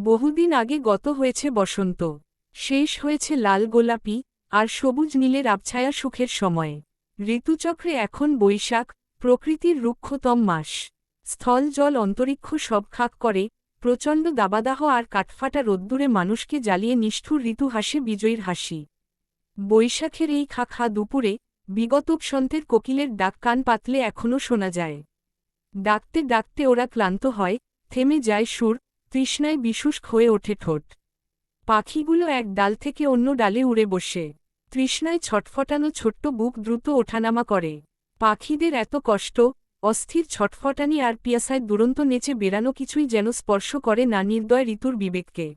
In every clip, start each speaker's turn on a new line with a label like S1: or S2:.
S1: বহুদিন আগে গত হয়েছে বসন্ত, শেষ হয়েছে লাল গোলাপি আর সবুজ নীলের আবছায়া সুখের সময়। ঋতুচক্রে এখন বৈশাখ, প্রকৃতির রুক্ষতম মাস। স্থল জল অন্তরিক্ষ সব খাক করে, প্রচণ্ড দাবাদাহ আর কাঠফাটা রোদ্দুরে মানুষকে জ্বালিয়ে নিষ্ঠুর ঋতু হাসে বিজয়ীর হাসি। বৈশাখের এই খা দুপুরে বিগত বসন্তের কোকিলের ডাক কান পাতলে এখনও শোনা যায়। ডাকতে ডাকতে ওরা ক্লান্ত হয়, থেমে যায় সুর, তৃষ্ণায় বিশুষ্ক হয়ে ওঠে ঠোঁট। পাখিগুলো এক ডাল থেকে অন্য ডালে উড়ে বসে, তৃষ্ণায় ছটফটানো ছোট্ট বুক দ্রুত ওঠানামা করে। পাখিদের এত কষ্ট, অস্থির ছটফটানি আর পিয়াসায় দুরন্ত নেচে বেড়ানো কিছুই যেন স্পর্শ করে না নির্দয় ঋতুর বিবেককে।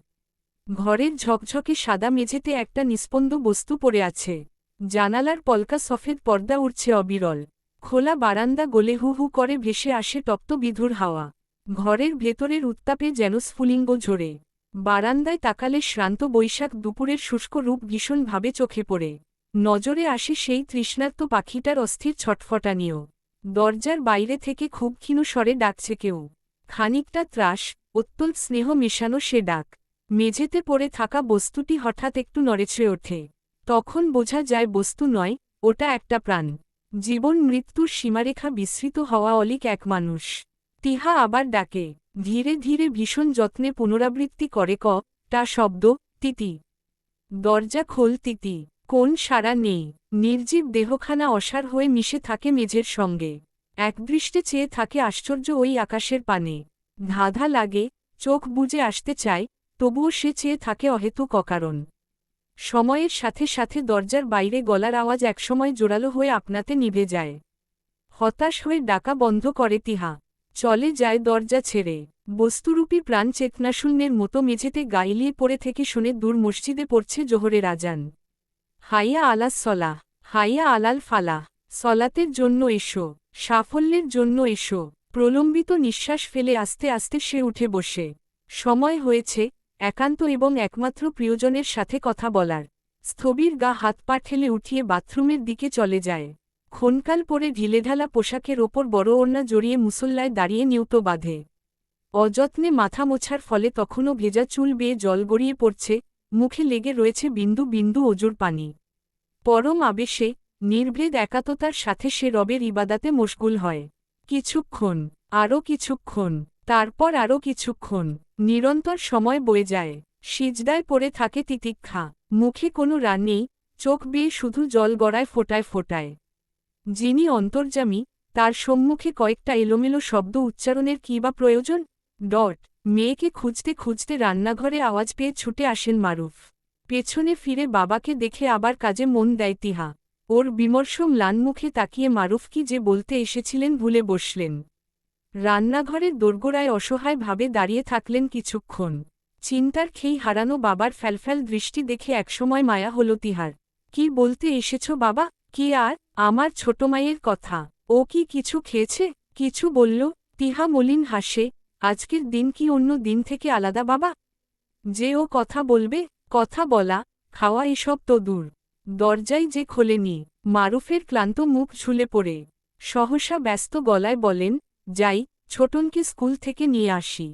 S1: ঘরের ঝকঝকে সাদা মেঝেতে একটা নিস্পন্দ বস্তু পড়ে আছে। জানালার পলকা সফেদ পর্দা উড়ছে অবিরল। খোলা বারান্দা গলে হু হু করে ভেসে আসে তপ্ত বিধুর হাওয়া। ঘরের ভেতরের উত্তাপে যেন স্ফুলিঙ্গ ঝরে। বারান্দায় তাকালে শ্রান্ত বৈশাখ দুপুরের শুষ্ক রূপ ভীষণভাবে চোখে পড়ে। নজরে আসে সেই তৃষ্ণার্ত পাখিটার অস্থির ছটফটানিও। দরজার বাইরে থেকে খুব ক্ষীণ স্বরে ডাকছে কেউ। খানিকটা ত্রাস, অত্যল স্নেহ মেশানো সে ডাক। মেঝেতে পড়ে থাকা বস্তুটি হঠাৎ একটু নড়েচড়ে ওঠে। তখন বোঝা যায় বস্তু নয়, ওটা একটা প্রাণ। জীবন মৃত্যুর সীমারেখা বিস্মৃত হওয়া অলিক এক মানুষ। টিহা আবার ডাকে, ধীরে ধীরে ভীষণ যত্নে পুনরাবৃত্তি করে টা শব্দ, তিতি। দরজা খোল তিতি। কোন সাড়া নেই। নির্জীব দেহখানা অসার হয়ে মিশে থাকে মেঝের সঙ্গে। একদৃষ্টে চেয়ে থাকে আশ্চর্য ওই আকাশের পানে। ধাঁধা লাগে, চোখ বুজে আসতে চায়, তবুও সে চেয়ে থাকে অহেতুক অকারণ। সময়ের সাথে সাথে দরজার বাইরে গলার আওয়াজ একসময় জোরালো হয়ে আপনাতে নিভে যায়। হতাশ হয়ে ডাকা বন্ধ করে তিহা। চলে যায় দরজা ছেড়ে। বস্তুরূপী প্রাণ চেতনাশূন্যের মতো মেঝেতে গাইলিয়ে পড়ে থেকে শুনে দূর মসজিদে পড়ছে জোহরের আজান। হাইয়া আলাস সলাহ, হাইয়া আলাল ফালাহ। সলাতের জন্য এসো, সাফল্যের জন্য এসো। প্রলম্বিত নিঃশ্বাস ফেলে আস্তে আস্তে সে উঠে বসে। সময় হয়েছে একান্ত এবং একমাত্র প্রিয়জনের সাথে কথা বলার। স্থবির গা হাত পা ঠেলে উঠিয়ে বাথরুমের দিকে চলে যায়। ক্ষণকাল পরে ঢিলেঢালা পোশাকের ওপর বড় ওড়না জড়িয়ে মুসল্লায় দাঁড়িয়ে নিয়ত বাঁধে। অযত্নে মাথা মোছার ফলে তখনও ভেজা চুল বেয়ে জল গড়িয়ে পড়ছে, মুখে লেগে রয়েছে বিন্দু বিন্দু অজুর পানি। পরম আবেশে, নির্ভেদ একাত্মতার সাথে সে রবের ইবাদাতে মশগুল হয়। কিছুক্ষণ, আরও কিছুক্ষণ, তারপর আরও কিছুক্ষণ, নিরন্তর সময় বয়ে যায়। সিজদায় পড়ে থাকে তিতিক্ষা। মুখে কোনো রান নেই, চোখ বেয়ে শুধু জল গড়ায় ফোটায় ফোটায়। যিনি অন্তর্যামী, তার সম্মুখে কয়েকটা এলোমেলো শব্দ উচ্চারণের কী বা প্রয়োজন। মেয়েকে খুঁজতে খুঁজতে রান্নাঘরে আওয়াজ পেয়ে ছুটে আসেন মারুফ। পেছনে ফিরে বাবাকে দেখে আবার কাজে মন দেয় তিহা। ওর বিমর্ষ ম্লান মুখে তাকিয়ে মারুফ কি যে বলতে এসেছিলেন ভুলে বসলেন। রান্নাঘরের দোরগোড়ায় অসহায়ভাবে দাঁড়িয়ে থাকলেন কিছুক্ষণ। চিন্তার খেই হারানো বাবার ফ্যালফ্যাল দৃষ্টি দেখে একসময় মায়া হল তিহার। কি বলতে এসেছ বাবা? কি আর, আমার ছোট মায়ের কথা। ও কি কিছু খেয়েছে? কিছু বলল? তিহা মলিন হাসে। আজকের দিন কি অন্য দিন থেকে আলাদা বাবা? যে ও কথা বলবে, কথা বলা, খাওয়া এসব তো দূর। দরজাই যে খোলেনি। মারুফের ক্লান্ত মুখ ঝুলে পড়ে সহসা ব্যস্ত গলায় বলেন, যাই, ছোটনকে স্কুল থেকে নিয়ে আসি।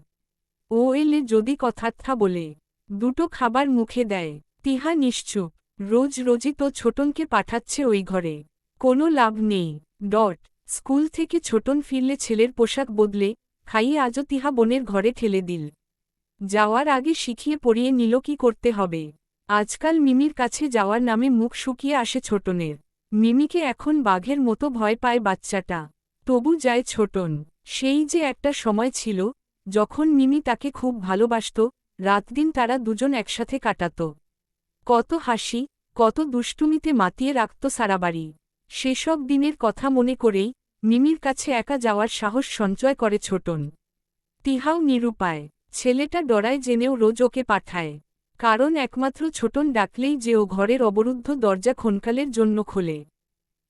S1: ও এলে যদি কথার্থা বলে দুটো খাবার মুখে দেয়। তিহা নিশ্চুপ। রোজ রোজই তো ছোটনকে পাঠাচ্ছে ওই ঘরে। কোনো লাভ নেই। স্কুল থেকে ছোটন ফিরলে ছেলের পোশাক বদলে খাইয়ে আজও তিহা বোনের ঘরে ঠেলে দিল। যাওয়ার আগে শিখিয়ে পড়িয়ে নিল কি করতে হবে। আজকাল মিমির কাছে যাওয়ার নামে মুখ শুকিয়ে আসে ছোটনের। মিমিকে এখন বাঘের মতো ভয় পায় বাচ্চাটা। তবু যায় ছোটন। সেই যে একটা সময় ছিল, যখন মিমি তাকে খুব ভালোবাসত, রাতদিন তারা দুজন একসাথে কাটাত। কত হাসি, কত দুষ্টুমিতে মাতিয়ে রাখত সারা বাড়ি। সেসব দিনের কথা মনে করেই মিমির কাছে একা যাওয়ার সাহস সঞ্চয় করে ছোটন। তিহাও নিরুপায়। ছেলেটা ডরায় জেনেও রোজ ওকে পাঠায়। কারণ একমাত্র ছোটন ডাকলেই যে ও ঘরের অবরুদ্ধ দরজা ক্ষণকালের জন্য খোলে।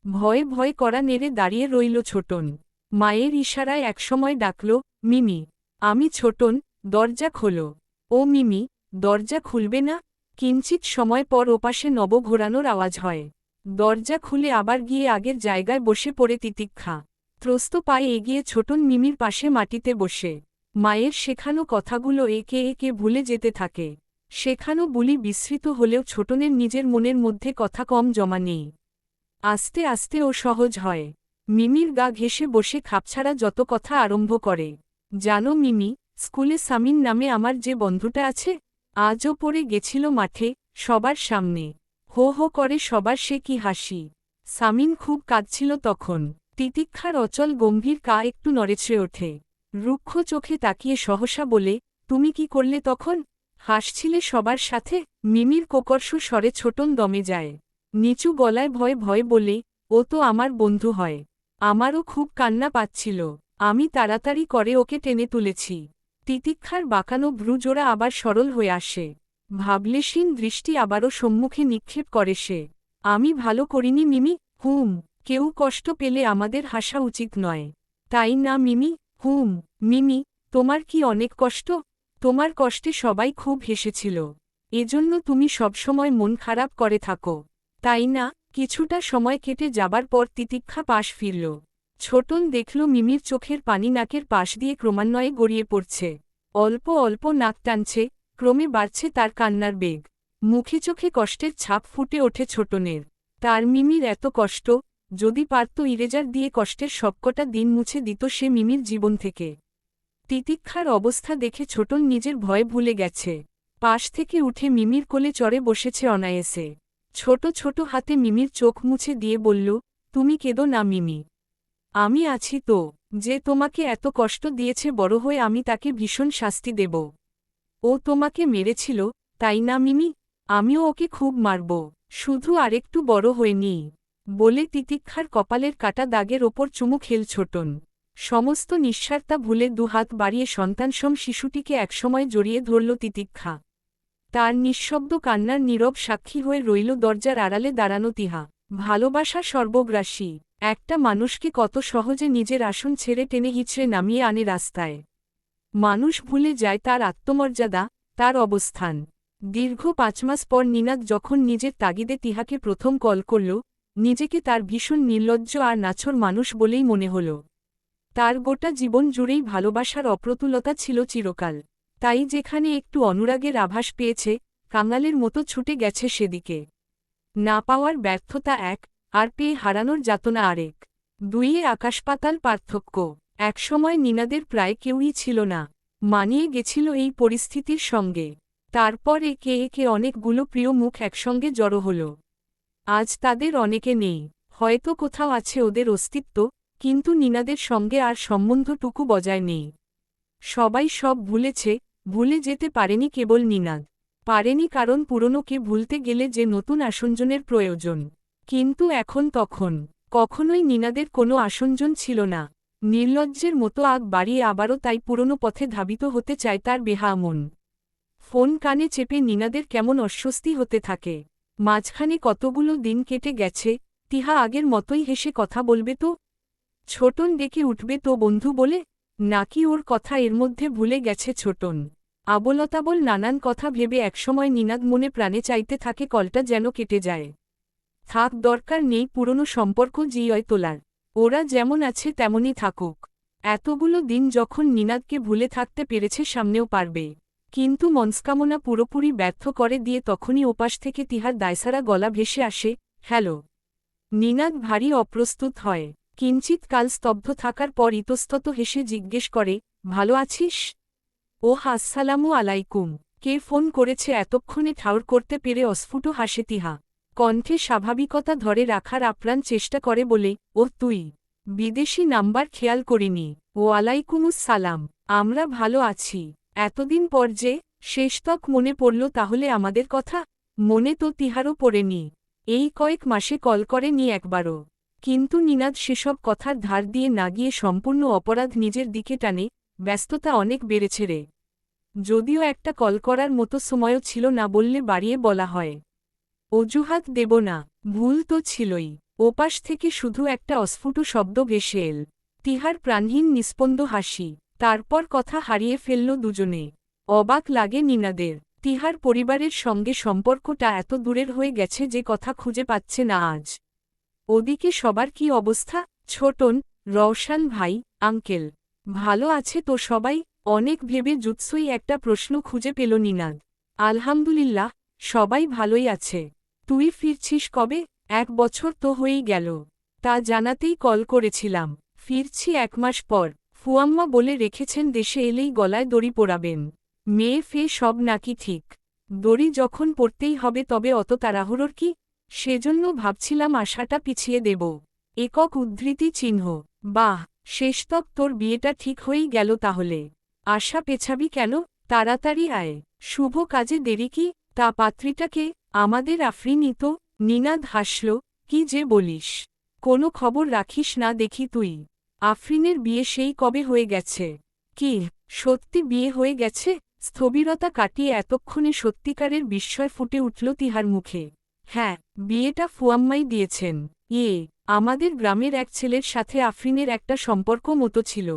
S1: ভয়ে ভয়ে কড়া নেড়ে দাঁড়িয়ে রইল ছোটন। মায়ের ইশারায় একসময় ডাকল, মিমি, আমি ছোটন, দরজা খোলো। ও মিমি, দরজা খুলবে না? কিঞ্চিত সময় পর ওপাশে নব ঘোরানোর আওয়াজ হয়। দরজা খুলে আবার গিয়ে আগের জায়গায় বসে পড়ে তিতিক্ষা। ত্রস্ত পায়ে এগিয়ে ছোটন মিমির পাশে মাটিতে বসে মায়ের শেখানো কথাগুলো একে একে ভুলে যেতে থাকে। শেখানো বুলি বিস্মৃত হলেও ছোটনের নিজের মনের মধ্যে কথা কম জমা নেই। আস্তে আস্তে ও সহজ হয়। মিমির গা ঘেঁষে বসে খাপছাড়া যত কথা আরম্ভ করে। জানো মিমি, স্কুলে সামিন নামে আমার যে বন্ধুটা আছে, আজও পড়ে গেছিল মাঠে, সবার সামনে। হো হো করে সবার সে কি হাসি। সামিন খুব কাঁদছিল তখন। তিতিক্ষার অচল গম্ভীর কা একটু নড়েচড়ে ওঠে। রুক্ষ চোখে তাকিয়ে সহসা বলে, তুমি কি করলে তখন? হাসছিলে সবার সাথে? মিমির কোকর্ষ স্বরে ছোটন দমে যায়। নিচু গলায় ভয় ভয় বলে, ও তো আমার বন্ধু হয়। আমারও খুব কান্না পাচ্ছিল। আমি তাড়াতাড়ি করে ওকে টেনে তুলেছি। তিতিক্ষার বাঁকানো ভ্রুজোড়া আবার সরল হয়ে আসে। ভাবলেশীন দৃষ্টি আবারও সম্মুখে নিক্ষেপ করে সে। আমি ভালো করিনি মিমি, হুম। কেউ কষ্ট পেলে আমাদের হাসা উচিত নয়, তাই না মিমি? হুম। মিমি, তোমার কি অনেক কষ্ট? তোমার কষ্টে সবাই খুব হেসেছিল। এজন্য তুমি সবসময় মন খারাপ করে থাকো, তাই না? কিছুটা সময় কেটে যাবার পর তিতিক্ষা পাশ ফিরল। ছোটন দেখল মিমির চোখের পানি নাকের পাশ দিয়ে ক্রমান্বয়ে গড়িয়ে পড়ছে। অল্প অল্প নাক টানছে, ক্রমে বাড়ছে তার কান্নার বেগ। মুখে চোখে কষ্টের ছাপ ফুটে ওঠে ছোটনের। তার মিমির এত কষ্ট, যদি পারত ইরেজার দিয়ে কষ্টের সবকটা দিন মুছে দিত সে মিমির জীবন থেকে। তিতিক্ষার অবস্থা দেখে ছোটন নিজের ভয় ভুলে গেছে। পাশ থেকে উঠে মিমির কোলে চড়ে বসেছে অনায়াসে। ছোট ছোট হাতে মিমির চোখ মুছে দিয়ে বলল, তুমি কেঁদো না মিমি। আমি আছি তো। যে তোমাকে এত কষ্ট দিয়েছে বড় হয়ে আমি তাকে ভীষণ শাস্তি দেব। ও তোমাকে মেরেছিল, তাই না মিমি? আমিও ওকে খুব মারব, শুধু আরেকটু বড় হয়ে নিই। বলে তিতিক্ষার কপালের কাটা দাগের ওপর চুমু খেল ছোটন। সমস্ত নিঃস্বার্থতা ভুলে দুহাত বাড়িয়ে সন্তানসম শিশুটিকে একসময় জড়িয়ে ধরল তিতিক্ষা। তার নিঃশব্দ কান্নার নীরব সাক্ষী হয়ে রইল দরজার আড়ালে দাঁড়ানো তিহা। ভালোবাসা সর্বগ্রাসী। একটা মানুষকে কত সহজে নিজের আসন ছেড়ে টেনে হিচড়ে নামিয়ে আনে রাস্তায়। মানুষ ভুলে যায় তার আত্মমর্যাদা, তার অবস্থান। দীর্ঘ 5 মাস পর নিনাদ যখন নিজের তাগিদে তিহাকে প্রথম কল করল, নিজেকে তার ভীষণ নির্লজ্জ আর নাছোড় মানুষ বলেই মনে হল। তার গোটা জীবন জুড়েই ভালোবাসার অপ্রতুলতা ছিল চিরকাল। তাই যেখানে একটু অনুরাগের আভাস পেয়েছে, কাঙালের মতো ছুটে গেছে সেদিকে। না পাওয়ার ব্যর্থতা এক, আর পেয়ে হারানোর যাতনা আরেক। দুইয়ে আকাশপাতাল পার্থক্য। একসময় নিনাদের প্রায় কেউই ছিল না, মানিয়ে গেছিল এই পরিস্থিতির সঙ্গে। তারপর একে একে অনেকগুলো প্রিয় মুখ একসঙ্গে জড়ো হল। আজ তাদের অনেকে নেই, হয়তো কোথাও আছে ওদের অস্তিত্ব, কিন্তু নিনাদের সঙ্গে আর সম্বন্ধটুকু বজায় নেই। সবাই সব ভুলেছে, ভুলে যেতে পারেনি কেবল নিনাদ। পারেনি কারণ পুরনোকে ভুলতে গেলে যে নতুন আসঞ্জনের প্রয়োজন। কিন্তু এখন তখন কখনোই নিনাদের কোনো আসঞ্জন ছিল না। নির্লজ্জের মতো আগ বাড়িয়ে আবারও তাই পুরনো পথে ধাবিত হতে চায় তার বেহা মন। ফোন কানে চেপে নিনাদের কেমন অস্বস্তি হতে থাকে। মাঝখানে কতগুলো দিন কেটে গেছে, তিহা আগের মতোই হেসে কথা বলবে তো? ছোটন ডেকে উঠবে তো বন্ধু বলে? নাকি ওর কথা এর মধ্যে ভুলে গেছে ছোটন? আবোলতাবোল নানান কথা ভেবে একসময় নিনাদ মনে প্রাণে চাইতে থাকে কলটা যেন কেটে যায়। থাক, দরকার নেই পুরনো সম্পর্ক জিয়য় তোলার। ওরা যেমন আছে তেমনই থাকুক। এতগুলো দিন যখন নিনাদকে ভুলে থাকতে পেরেছে সামনেও পারবে। কিন্তু মনস্কামনা পুরোপুরি ব্যর্থ করে দিয়ে তখনই ওপাশ থেকে তিহার দায়সারা গলা ভেসে আসে, হ্যালো। নিনাদ ভারী অপ্রস্তুত হয়। কিঞ্চিত কাল স্তব্ধ থাকার পর ইতস্তত হেসে জিজ্ঞেস করে, ভালো আছিস? ওহ, আসসালামু আলাইকুম। কে ফোন করেছে এতক্ষণে ঠাউর করতে পেরে অস্ফুট হাসে তিহা। কণ্ঠে স্বাভাবিকতা ধরে রাখার আপ্রাণ চেষ্টা করে বলে, ওহ তুই। বিদেশি নাম্বার খেয়াল করিনি। ওয়ালাইকুমুস সালাম। আমরা ভালো আছি। এতদিন পর যে শেষতক মনে পড়ল তাহলে আমাদের কথা? মনে তো তিহারও পড়েনি। এই কয়েক মাসে কল করেনি একবারও। কিন্তু নিনাদ সেসব কথার ধার দিয়ে না গিয়ে সম্পূর্ণ অপরাধ নিজের দিকে টানে, ব্যস্ততা অনেক বেড়েছে রে। যদিও একটা কল করার মতো সময়ও ছিল না বললে বাড়িয়ে বলা হয়। অজুহাত দেব না, ভুল তো ছিলই। ওপাশ থেকে শুধু একটা অস্ফুট শব্দ ভেসে এল। তিহার প্রাণহীন নিস্পন্দ হাসি। তারপর কথা হারিয়ে ফেলল দুজনে। অবাক লাগে নিনাদের। তিহার পরিবারের সঙ্গে সম্পর্কটা এত দূরের হয়ে গেছে যে কথা খুঁজে পাচ্ছে না আজ। ওদিকে সবার কি অবস্থা? ছোটন, রওশান ভাই, আঙ্কেল ভালো আছে তো সবাই? অনেক ভেবে জুৎসই একটা প্রশ্ন খুঁজে পেল নিনাদ। আলহামদুলিল্লাহ, সবাই ভালোই আছে। তুই ফিরছিস কবে? 1 বছর তো হয়েই গেল। তা জানাতেই কল করেছিলাম। ফিরছি 1 মাস পর। ফুয়াম্মা বলে রেখেছেন দেশে এলেই গলায় দড়ি পরাবেন। মেয়ে ফে সব নাকি ঠিক। দড়ি যখন পড়তেই হবে তবে অত তাড়াহুড়োর কি? সেজন্য ভাবছিলাম আশাটা পিছিয়ে দেব। একক উদ্ধৃতি চিহ্ন। বাহ, শেষতক তোর বিয়েটা ঠিক হয়েই গেল তাহলে। আশা পেছাবি কেন? তাড়াতাড়ি আয়। শুভ কাজে দেরি কি? তা পাত্রীটাকে? আমাদের আফরিনই তো। নিনাদ হাসল। কি যে বলিস? কোনো খবর রাখিস না দেখি তুই। আফরিনের বিয়ে সেই কবে হয়ে গেছে। কি, সত্যি বিয়ে হয়ে গেছে? স্থবিরতা কাটিয়ে এতক্ষণে সত্যিকারের বিস্ময় ফুটে উঠল তিহার মুখে। হ্যাঁ, বিয়েটা ফুয়াম্মাই দিয়েছেন। আমাদের গ্রামের এক ছেলের সাথে আফরিনের একটা সম্পর্ক মতো ছিল।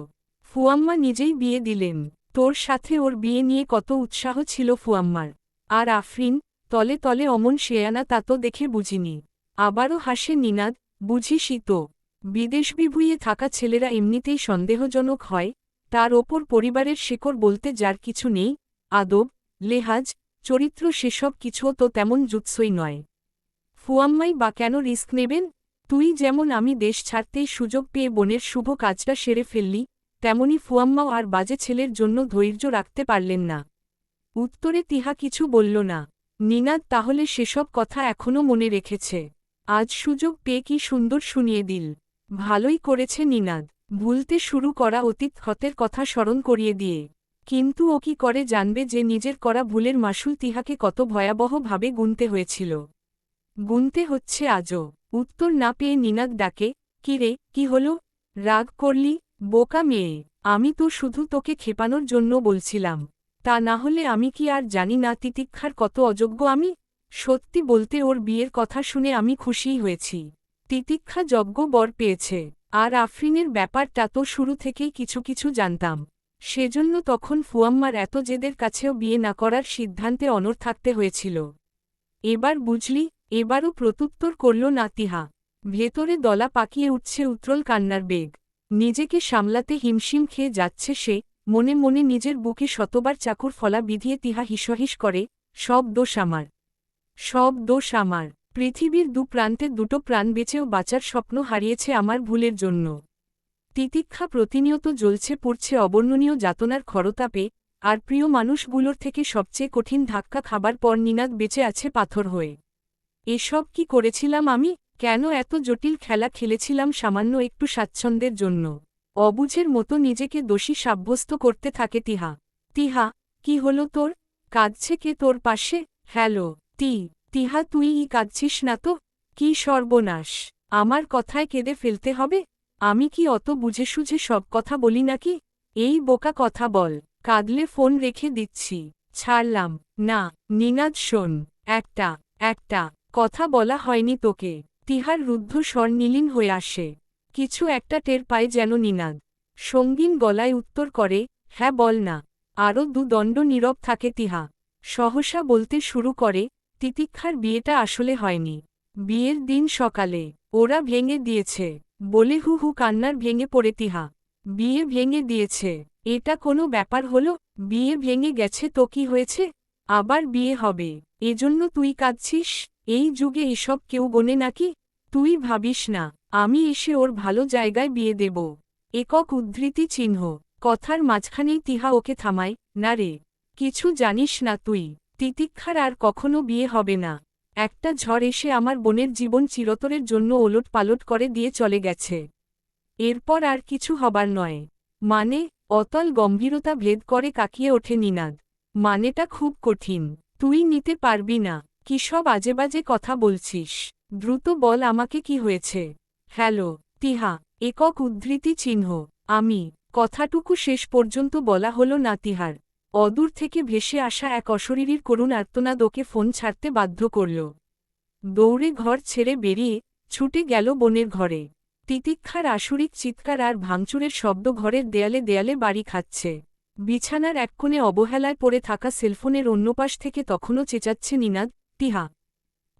S1: ফুয়াম্মা নিজেই বিয়ে দিলেন। তোর সাথে ওর বিয়ে নিয়ে কত উৎসাহ ছিল ফুয়াম্মার। আর আফরিন, তলে তলে অমন শেয়ানা তা তো দেখে বুঝিনি। আবারও হাসে নিনাদ। বুঝিসই তো, বিদেশবিভুঁইয়ে থাকা ছেলেরা এমনিতেই সন্দেহজনক হয়। তার ওপর পরিবারের শেকড় বলতে যার কিছু নেই, আদব, লেহাজ, চরিত্র সেসব কিছুও তো তেমন জুৎসই নয়। ফুয়াম্মাই বা কেন রিস্ক নেবেন? তুই যেমন আমি দেশ ছাড়তেই সুযোগ পেয়ে বোনের শুভ কাজটা সেরে ফেললি, তেমনি ফুয়াম্মাও আর বাজে ছেলের জন্য ধৈর্য রাখতে পারলেন না। উত্তরে তিহা কিছু বলল না। নিনাদ তাহলে সেসব কথা এখনও মনে রেখেছে। আজ সুযোগ পেয়ে কি সুন্দর শুনিয়ে দিল। ভালোই করেছে নিনাদ, ভুলতে শুরু করা অতীত ক্ষতের কথা স্মরণ করিয়ে দিয়ে। কিন্তু ও কি করে জানবে যে নিজের করা ভুলের মাসুল তিহাকে কত ভয়াবহভাবে গুনতে হয়েছিল। গুনতে হচ্ছে আজও। উত্তর না পেয়ে নিনাদ ডাকে, কি রে, কি হলো? রাগ করলি? বোকা মেয়ে, আমি তো শুধু তোকে খেপানোর জন্য বলছিলাম। তা না হলে আমি কি আর জানি না তিতিক্ষার কত অযোগ্য আমি? সত্যি বলতে ওর বিয়ের কথা শুনে আমি খুশিই হয়েছি। তিতিক্ষা যজ্ঞ বর পেয়েছে। আর আফরিনের ব্যাপারটা তো শুরু থেকেই কিছু কিছু জানতাম। সেজন্য তখন ফুয়াম্মার এত জেদের কাছেও বিয়ে না করার সিদ্ধান্তে অনড় থাকতে হয়েছিল। এবার বুঝলি? এবারও প্রত্যুত্তর করল না তিহা। ভেতরে দলা পাকিয়ে উঠছে উত্রল কান্নার বেগ। নিজেকে সামলাতে হিমশিম খেয়ে যাচ্ছে সে, মনে মনে নিজের বুকে শতবার চাকুর ফলা বিধিয়ে তিহা হিসহিস করে, সব দোষ আমার। সব দোষ আমার। পৃথিবীর প্রান্তে দুটো প্রাণ বেঁচেও বাঁচার স্বপ্ন হারিয়েছে আমার ভুলের জন্য। তিতিক্ষা প্রতিনিয়ত জ্বলছে পড়ছে অবর্ণনীয় যাতনার খরতাপে, আর প্রিয় মানুষগুলোর থেকে সবচেয়ে কঠিন ধাক্কা খাবার পর নিনাদ বেঁচে আছে পাথর হয়ে। এসব কি করেছিলাম আমি? কেন এত জটিল খেলা খেলেছিলাম সামান্য একটু স্বাচ্ছন্দ্যের জন্য? অবুঝের মতো নিজেকে দোষী সাব্যস্ত করতে থাকে তিহা। তিহা, কি হলো তোর? কাঁদছে কে তোর পাশে? হ্যালো, তিহা, তুই কাঁদছিস না তো? কি সর্বনাশ! আমার কথায় কেঁদে ফেলতে হবে? আমি কি অত বুঝে সুঝে সব কথা বলি নাকি? এই বোকা কথা বল। কাঁদলে ফোন রেখে দিচ্ছি। ছাড়লাম। না, নিনাদ শোন, একটা কথা বলা হয়নি তোকে। তিহার রুদ্ধ স্বর নীলিন হয়ে আসে। কিছু একটা টের পায় যেন নিনাদ। সঙ্গীন গলায় উত্তর করে, হ্যাঁ বল না। আরও দণ্ড নীরব থাকে তিহা। সহসা বলতে শুরু করে, তিতিক্ষার বিয়েটা আসলে হয়নি। বিয়ের দিন সকালে ওরা ভেঙে দিয়েছে বলে হু হু কান্নার ভেঙে পড়ে তিহা। বিয়ে ভেঙে দিয়েছে? এটা কোনো ব্যাপার হলো? বিয়ে ভেঙে গেছে তো কি হয়েছে? আবার বিয়ে হবে, এজন্য তুই কাঁদছিস? এই যুগে এসব কেউ গোনে নাকি? তুই ভাবিস না আমি এসে ওর ভালো জায়গায় বিয়ে দেব। একক উদ্ধৃতি চিহ্ন। কথার মাঝখানেই তিহা ওকে থামায়, না রে, কিছু জানিস না তুই। তিতিক্ষার আর কখনো বিয়ে হবে না। একটা ঝড় এসে আমার বোনের জীবন চিরতরের জন্য ওলট পালট করে দিয়ে চলে গেছে। এরপর আর কিছু হবার নয়। মানে? অতল গম্ভীরতা ভেদ করে কাকিয়ে ওঠে নিনাদ। মানেটা খুব কঠিন। তুই নিতে পারবি না। কি সব আজেবাজে কথা বলছিস? দ্রুত বল আমাকে কি হয়েছে। হ্যালো, তিহা। একক উদ্ধৃতি চিহ্ন। আমি। কথাটুকু শেষ পর্যন্ত বলা হলো না তিহার। অদূর থেকে ভেসে আসা এক অশরীরীর করুণ আর্তনাদ ওকে ফোন ছাড়তে বাধ্য করল। দৌড়ে ঘর ছেড়ে বেরিয়ে ছুটে গেল বোনের ঘরে। তিতিক্ষার আসুরিক চিৎকার আর ভাঙচুরের শব্দ ঘরের দেয়ালে দেয়ালে বাড়ি খাচ্ছে। বিছানার এক কোণে অবহেলায় পড়ে থাকা সেলফোনের অন্য পাশ থেকে তখনও চেঁচাচ্ছে নিনাদ,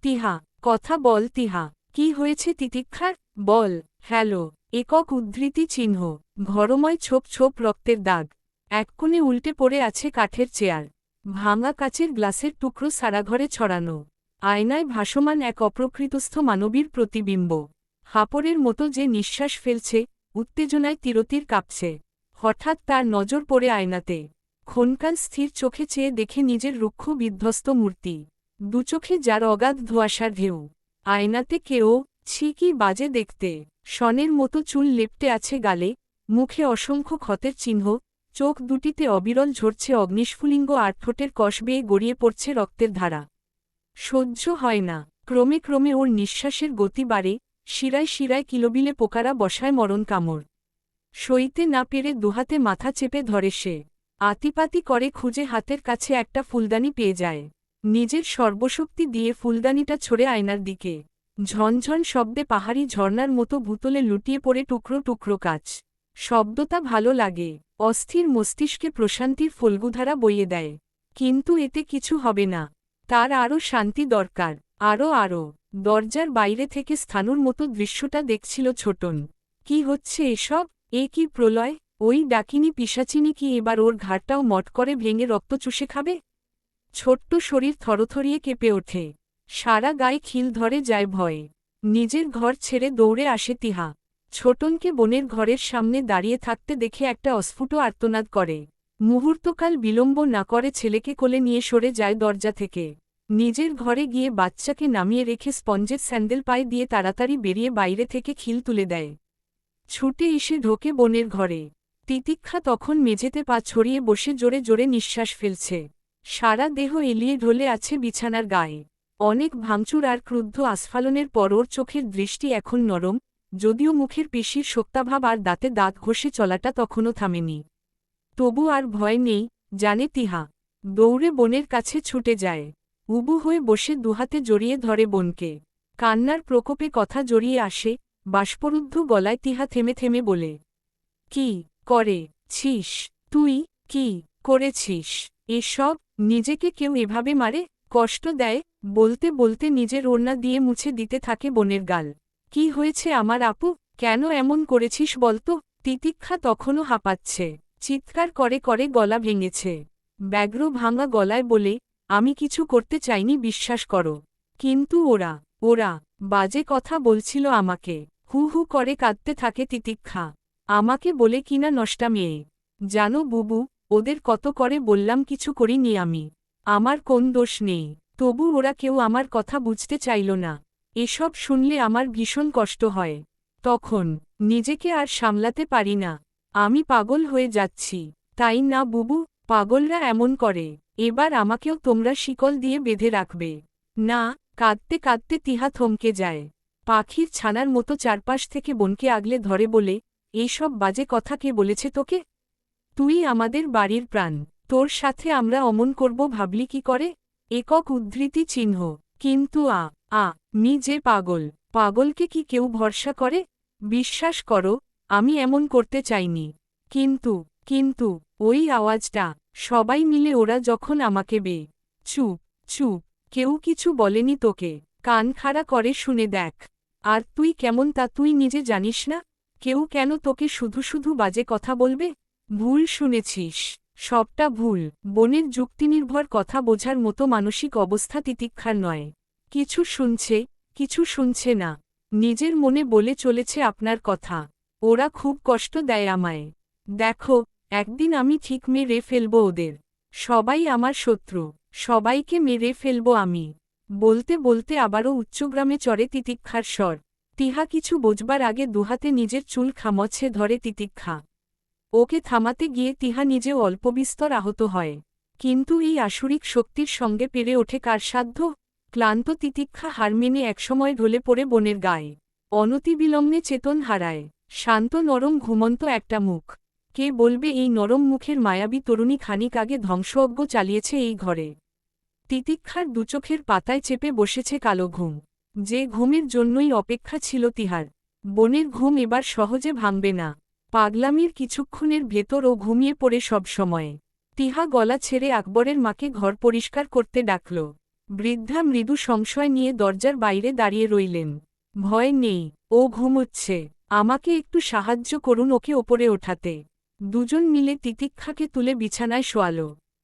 S1: তিহা, কথা বল তিহা। কি হয়েছে তিতিক্ষার? বল। হ্যালো। একক উদ্ধৃতি চিহ্ন। ঘরময় ছোপ ছোপ রক্তের দাগ। এক কোণে উল্টে পড়ে আছে কাঠের চেয়ার, ভাঙা কাচের গ্লাসের টুকরো সারা ঘরে ছড়ানো। আয়নায় ভাসমান এক অপ্রকৃতস্থ মানবীর প্রতিবিম্ব, হাপড়ের মতো যে নিঃশ্বাস ফেলছে, উত্তেজনায় তিরতির কাঁপছে। হঠাৎ তার নজর পড়ে আয়নাতে। ক্ষণকাল স্থির চোখে চেয়ে দেখে নিজের রুক্ষ বিধ্বস্ত মূর্তি, দুচোখে যার অগাধ ধোঁয়াশার ঢেউ। আয়নাতে কেউ, ছি কি বাজে দেখতে, শনের মতো চুল লেপ্টে আছে গালে, মুখে অসংখ্য ক্ষতের চিহ্ন, চোখ দুটিতে অবিরল ঝরছে অগ্নিস্ফুলিঙ্গ আর ঠোঁটের কষ বেয়ে গড়িয়ে পড়ছে রক্তের ধারা। সহ্য হয় না। ক্রমে ক্রমে ওর নিঃশ্বাসের গতি বাড়ে, শিরায় শিরায় কিলোবিলে পোকারা বসায় মরণ কামড়। সইতে না পেরে দুহাতে মাথা চেপে ধরে সে। আতিপাতি করে খুঁজে হাতের কাছে একটা ফুলদানি পেয়ে যায়। নিজের সর্বশক্তি দিয়ে ফুলদানিটা ছড়ে আয়নার দিকে। ঝনঝন শব্দে পাহাড়ি ঝর্নার মতো ভূতলে লুটিয়ে পড়ে টুকরো টুকরো কাচ। শব্দটা ভালো লাগে, অস্থির মস্তিষ্কে প্রশান্তির ফল্গুধারা বইয়ে দেয়। কিন্তু এতে কিছু হবে না, তার আরও শান্তি দরকার, আরও। দরজার বাইরে থেকে স্থানুর মতো দৃশ্যটা দেখছিল ছোটন। কি হচ্ছে এসব? এ কি প্রলয়? ওই ডাকিনী পিশাচিনী কি এবার ওর ঘাড়টাও মট করে ভেঙে রক্ত চুষে খাবে? ছোট্ট শরীর থরথরিয়ে কেঁপে ওঠে, সারা গায়ে খিল ধরে যায় ভয়ে। নিজের ঘর ছেড়ে দৌড়ে আসে তিহা। ছোটনকে বোনের ঘরের সামনে দাঁড়িয়ে থাকতে দেখে একটা অস্ফুট আর্তনাদ করে। মুহূর্তকাল বিলম্ব না করে ছেলেকে কোলে নিয়ে সরে যায় দরজা থেকে। নিজের ঘরে গিয়ে বাচ্চাকে নামিয়ে রেখে স্পঞ্জের স্যান্ডেল পায়ে দিয়ে তাড়াতাড়ি বেরিয়ে বাইরে থেকে খিল তুলে দেয়। ছুটে এসে ঢোকে বোনের ঘরে। তিতিক্ষা তখন মেঝেতে পা ছড়িয়ে বসে জোরে জোরে নিঃশ্বাস ফেলছে। সারা দেহ এলিয়ে ঢলে আছে বিছানার গায়ে। অনেক ভাঙচুর আর ক্রুদ্ধ আস্ফালনের পর ওর চোখের দৃষ্টি এখন নরম, যদিও মুখের পেশির শক্তাভাব আর দাঁতে দাঁত ঘষে চলাটা তখনও থামেনি। তবু আর ভয় নেই, জানে তিহা। দৌড়ে বোনের কাছে ছুটে যায়। উবু হয়ে বসে দুহাতে জড়িয়ে ধরে বোনকে। কান্নার প্রকোপে কথা জড়িয়ে আসে, বাষ্পরুদ্ধ গলায় তিহা থেমে থেমে বলে, কি করেছিস তুই? কি করেছিস এসব? নিজেকে কেউ এভাবে মারে, কষ্ট দেয়? বলতে বলতে নিজের ওড়না দিয়ে মুছে দিতে থাকে বোনের গাল। কি হয়েছে আমার আপু, কেন এমন করেছিস বলতো? তিতিক্ষা তখনও হাঁপাচ্ছে, চিৎকার করে করে গলা ভেঙেছে। ব্যগ্র ভাঙা গলায় বলে, আমি কিছু করতে চাইনি, বিশ্বাস করো। কিন্তু ওরা বাজে কথা বলছিল আমাকে। হু হু করে কাঁদতে থাকে তিতিক্ষা। আমাকে বলে কিনা নষ্টা মেয়ে। জানো বুবু, ওদের কত করে বললাম কিছু করিনি আমি, আমার কোন দোষ নেই। তবু ওরা কেউ আমার কথা বুঝতে চাইল না। এসব শুনলে আমার ভীষণ কষ্ট হয়। তখন নিজেকে আর সামলাতে পারি না। আমি পাগল হয়ে যাচ্ছি। তাই না বুবু? পাগলরা এমন করে। এবার আমাকেও তোমরা শিকল দিয়ে বেঁধে রাখবে না? কাঁদতে কাঁদতে তিহা থমকে যায়। পাখির ছানার মতো চারপাশ থেকে বোনকে আগলে ধরে বলে, এইসব বাজে কথা কে বলেছে তোকে? তুই আমাদের বাড়ির প্রাণ, তোর সাথে আমরা অমন করব ভাবলি কি করে? একক উদ্ধৃতি চিহ্ন। কিন্তু মি যে পাগল। পাগলকে কি কেউ ভরসা করে? বিশ্বাস করো, আমি এমন করতে চাইনি। কিন্তু ওই আওয়াজটা, সবাই মিলে ওরা যখন আমাকে চুপ চুপ, কেউ কিছু বলেনি তোকে? কান খাড়া করে শুনে দেখ। আর তুই কেমন তা তুই নিজে জানিস না? কেউ কেন তোকে শুধু শুধু বাজে কথা বলবে? ভুল শুনেছিস, সবটা ভুল। বোনের যুক্তিনির্ভর কথা বোঝার মতো মানসিক অবস্থা তিতিক্ষার নয়। কিছু শুনছে, কিছু শুনছে না। নিজের মনে বলে চলেছে আপনার কথা। ওরা খুব কষ্ট দেয় আমায়। দেখো, একদিন আমি ঠিক মেরে ফেলব ওদের। সবাই আমার শত্রু, সবাইকে মেরে ফেলব আমি। বলতে বলতে আবারও উচ্চগ্রামে চড়ে তিতিক্ষার স্বর। তিহা কিছু বোঝবার আগে দুহাতে নিজের চুল খামছে ধরে তিতিক্ষা। ওকে থামাতে গিয়ে তিহা নিজেও অল্পবিস্তর আহত হয়। কিন্তু এই আসুরিক শক্তির সঙ্গে পেরে ওঠে কার সাধ্য? ক্লান্ত তিতিক্ষা হার মেনে একসময় ঢলে পড়ে বোনের গায়ে। অনতিবিলম্বে চেতন হারায়। শান্ত নরম ঘুমন্ত একটা মুখ। কে বলবে এই নরম মুখের মায়াবী তরুণী খানিক আগে ধ্বংসযজ্ঞ চালিয়েছে এই ঘরে? তিতিক্ষার দুচোখের পাতায় চেপে বসেছে কালো ঘুম। যে ঘুমের জন্যই অপেক্ষা ছিল তিহার। বোনের ঘুম এবার সহজে ভাঙবে না। পাগলামির কিছুক্ষণের ভেতর ও ঘুমিয়ে পড়ে সবসময়ে। তিহা গলা ছেড়ে আকবরের মাকে ঘর পরিষ্কার করতে ডাকল। বৃদ্ধা মৃদু সংশয় নিয়ে দরজার বাইরে দাঁড়িয়ে রইলেন। ভয় নেই, ও ঘুমোচ্ছে। আমাকে একটু সাহায্য করুন ওকে ওপরে ওঠাতে। দুজন মিলে তিতিক্ষাকে তুলে বিছানায় শোয়াল।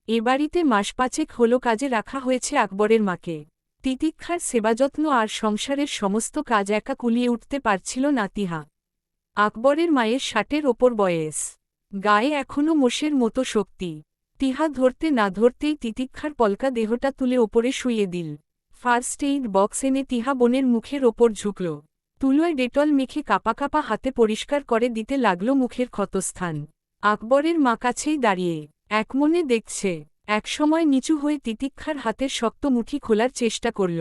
S1: এ বাড়িতে মাস পাঁচেক হল কাজে রাখা হয়েছে আকবরের মাকে। তিতিক্ষার সেবাযত্ন আর সংসারের সমস্ত কাজ একা কুলিয়ে উঠতে পারছিল না তিহা। আকবরের মায়ের ৬০-এর ওপর বয়স, গায়ে এখনও মোষের মতো শক্তি। তিহা ধরতে না ধরতেই তিতিক্ষার পলকা দেহটা তুলে ওপরে শুইয়ে দিল। ফার্স্ট এইড বক্স এনে তিহা বোনের মুখের ওপর ঝুঁকল। তুলোয় ডেটল মেখে কাপা কাপা হাতে পরিষ্কার করে দিতে লাগল মুখের ক্ষতস্থান। আকবরের মা কাছেই দাঁড়িয়ে একমনে দেখছে। একসময় নিচু হয়ে তিতিক্ষার হাতের শক্ত মুঠি খোলার চেষ্টা করল।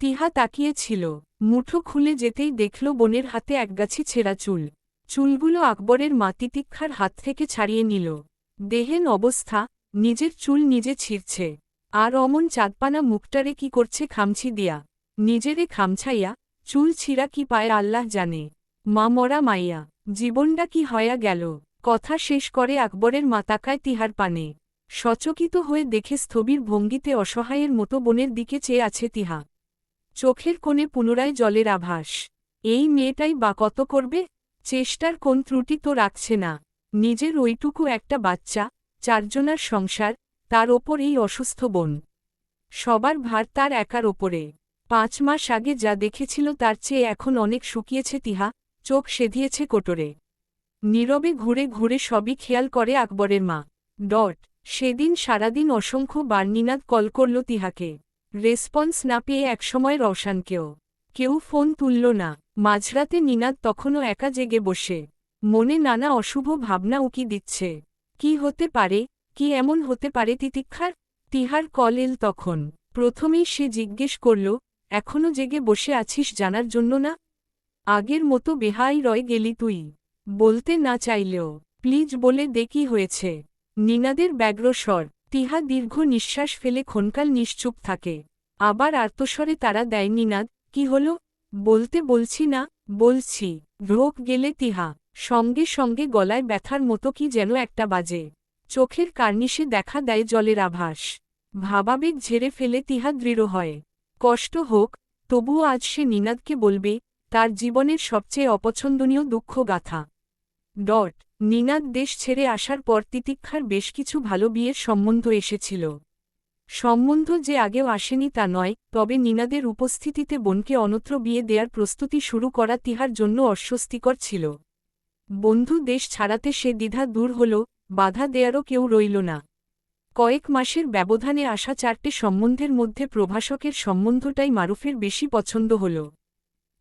S1: তিহা তাকিয়েছিল। মুঠো খুলে যেতেই দেখল বোনের হাতে একগাছি ছেঁড়া চুল। চুলগুলো আকবরের মা তিতিক্ষার হাত থেকে ছাড়িয়ে নিল। দেহেন অবস্থা, নিজের চুল নিজে ছিঁড়ছে, আর অমন চাঁদপানা মুখটারে কি করছে খামছি দিয়া। নিজেরে খামছাইয়া চুল ছিঁড়া কি পায় আল্লাহ জানে। মা মরা মাইয়া, জীবনটা কি হয়া গেল। কথা শেষ করে আকবরের মা তাকায় তিহার পানে। সচকিত হয়ে দেখে স্থবির ভঙ্গিতে অসহায়ের মতো বোনের দিকে চেয়ে আছে তিহা। চোখের কোণে পুনরায় জলের আভাস। এই মেয়েটাই বা কত করবে, চেষ্টার কোন ত্রুটি তো রাখছে না। নিজের ওইটুকু একটা বাচ্চা, চারজনার সংসার, তার ওপর এই অসুস্থ বোন। সবার ভার তার একার ওপরে। ৫ মাস আগে যা দেখেছিল তার চেয়ে এখন অনেক শুকিয়েছে তিহা, চোখ সেধিয়েছে কোটরে। নীরবে ঘুরে ঘুরে সবই খেয়াল করে আকবরের মা। সেদিন সারাদিন অসংখ্য বার নিনাদ কল করল তিহাকে। রেসপন্স না পেয়ে একসময় রওশানকেও। কেউ ফোন তুলল না। মাঝরাতে নিনাদ তখনও একা জেগে বসে। মনে নানা অশুভ ভাবনা উকি দিচ্ছে। কি হতে পারে, কি এমন হতে পারে তিতিক্ষার? তিহার কল এল তখন। প্রথমেই সে জিজ্ঞেস করল, এখনও জেগে বসে আছিস জানার জন্য না? আগের মতো বেহাই রয়ে গেলি তুই। বলতে না চাইলেও প্লিজ বলে দে কি হয়েছে। নিনাদের ব্যগ্র স্বর। তিহা দীর্ঘ নিঃশ্বাস ফেলে ক্ষণকাল নিশ্চুপ থাকে। আবার আর্তস্বরে তারা দেয় নিনাদ, কি হলো? বলতে বলছি না, বলছি। রোগ গেলে তিহা। সঙ্গে সঙ্গে গলায় ব্যথার মতো কি যেন একটা বাজে। চোখের কার্নিশে দেখা দেয় জলের আভাস। ভাবাবেগ ঝেড়ে ফেলে তিহা দৃঢ় হয়। কষ্ট হোক, তবুও আজ সে নিনাদকে বলবে তার জীবনের সবচেয়ে অপছন্দনীয় দুঃখ গাথা। নিনাদ দেশ ছেড়ে আসার পর তিতিক্ষার বেশ কিছু ভালো বিয়ের সম্বন্ধ এসেছিল। সম্বন্ধ যে আগেও আসেনি তা নয়, তবে নিনাদের উপস্থিতিতে বোনকে অন্যত্র বিয়ে দেয়ার প্রস্তুতি শুরু করা তিহার জন্য অস্বস্তিকর ছিল। বন্ধু দেশ ছাড়াতে সে দ্বিধা দূর হল, বাধা দেয়ারও কেউ রইল না। কয়েক মাসের ব্যবধানে আসা ৪টে সম্বন্ধের মধ্যে প্রভাষকের সম্বন্ধটাই মারুফের বেশি পছন্দ হল।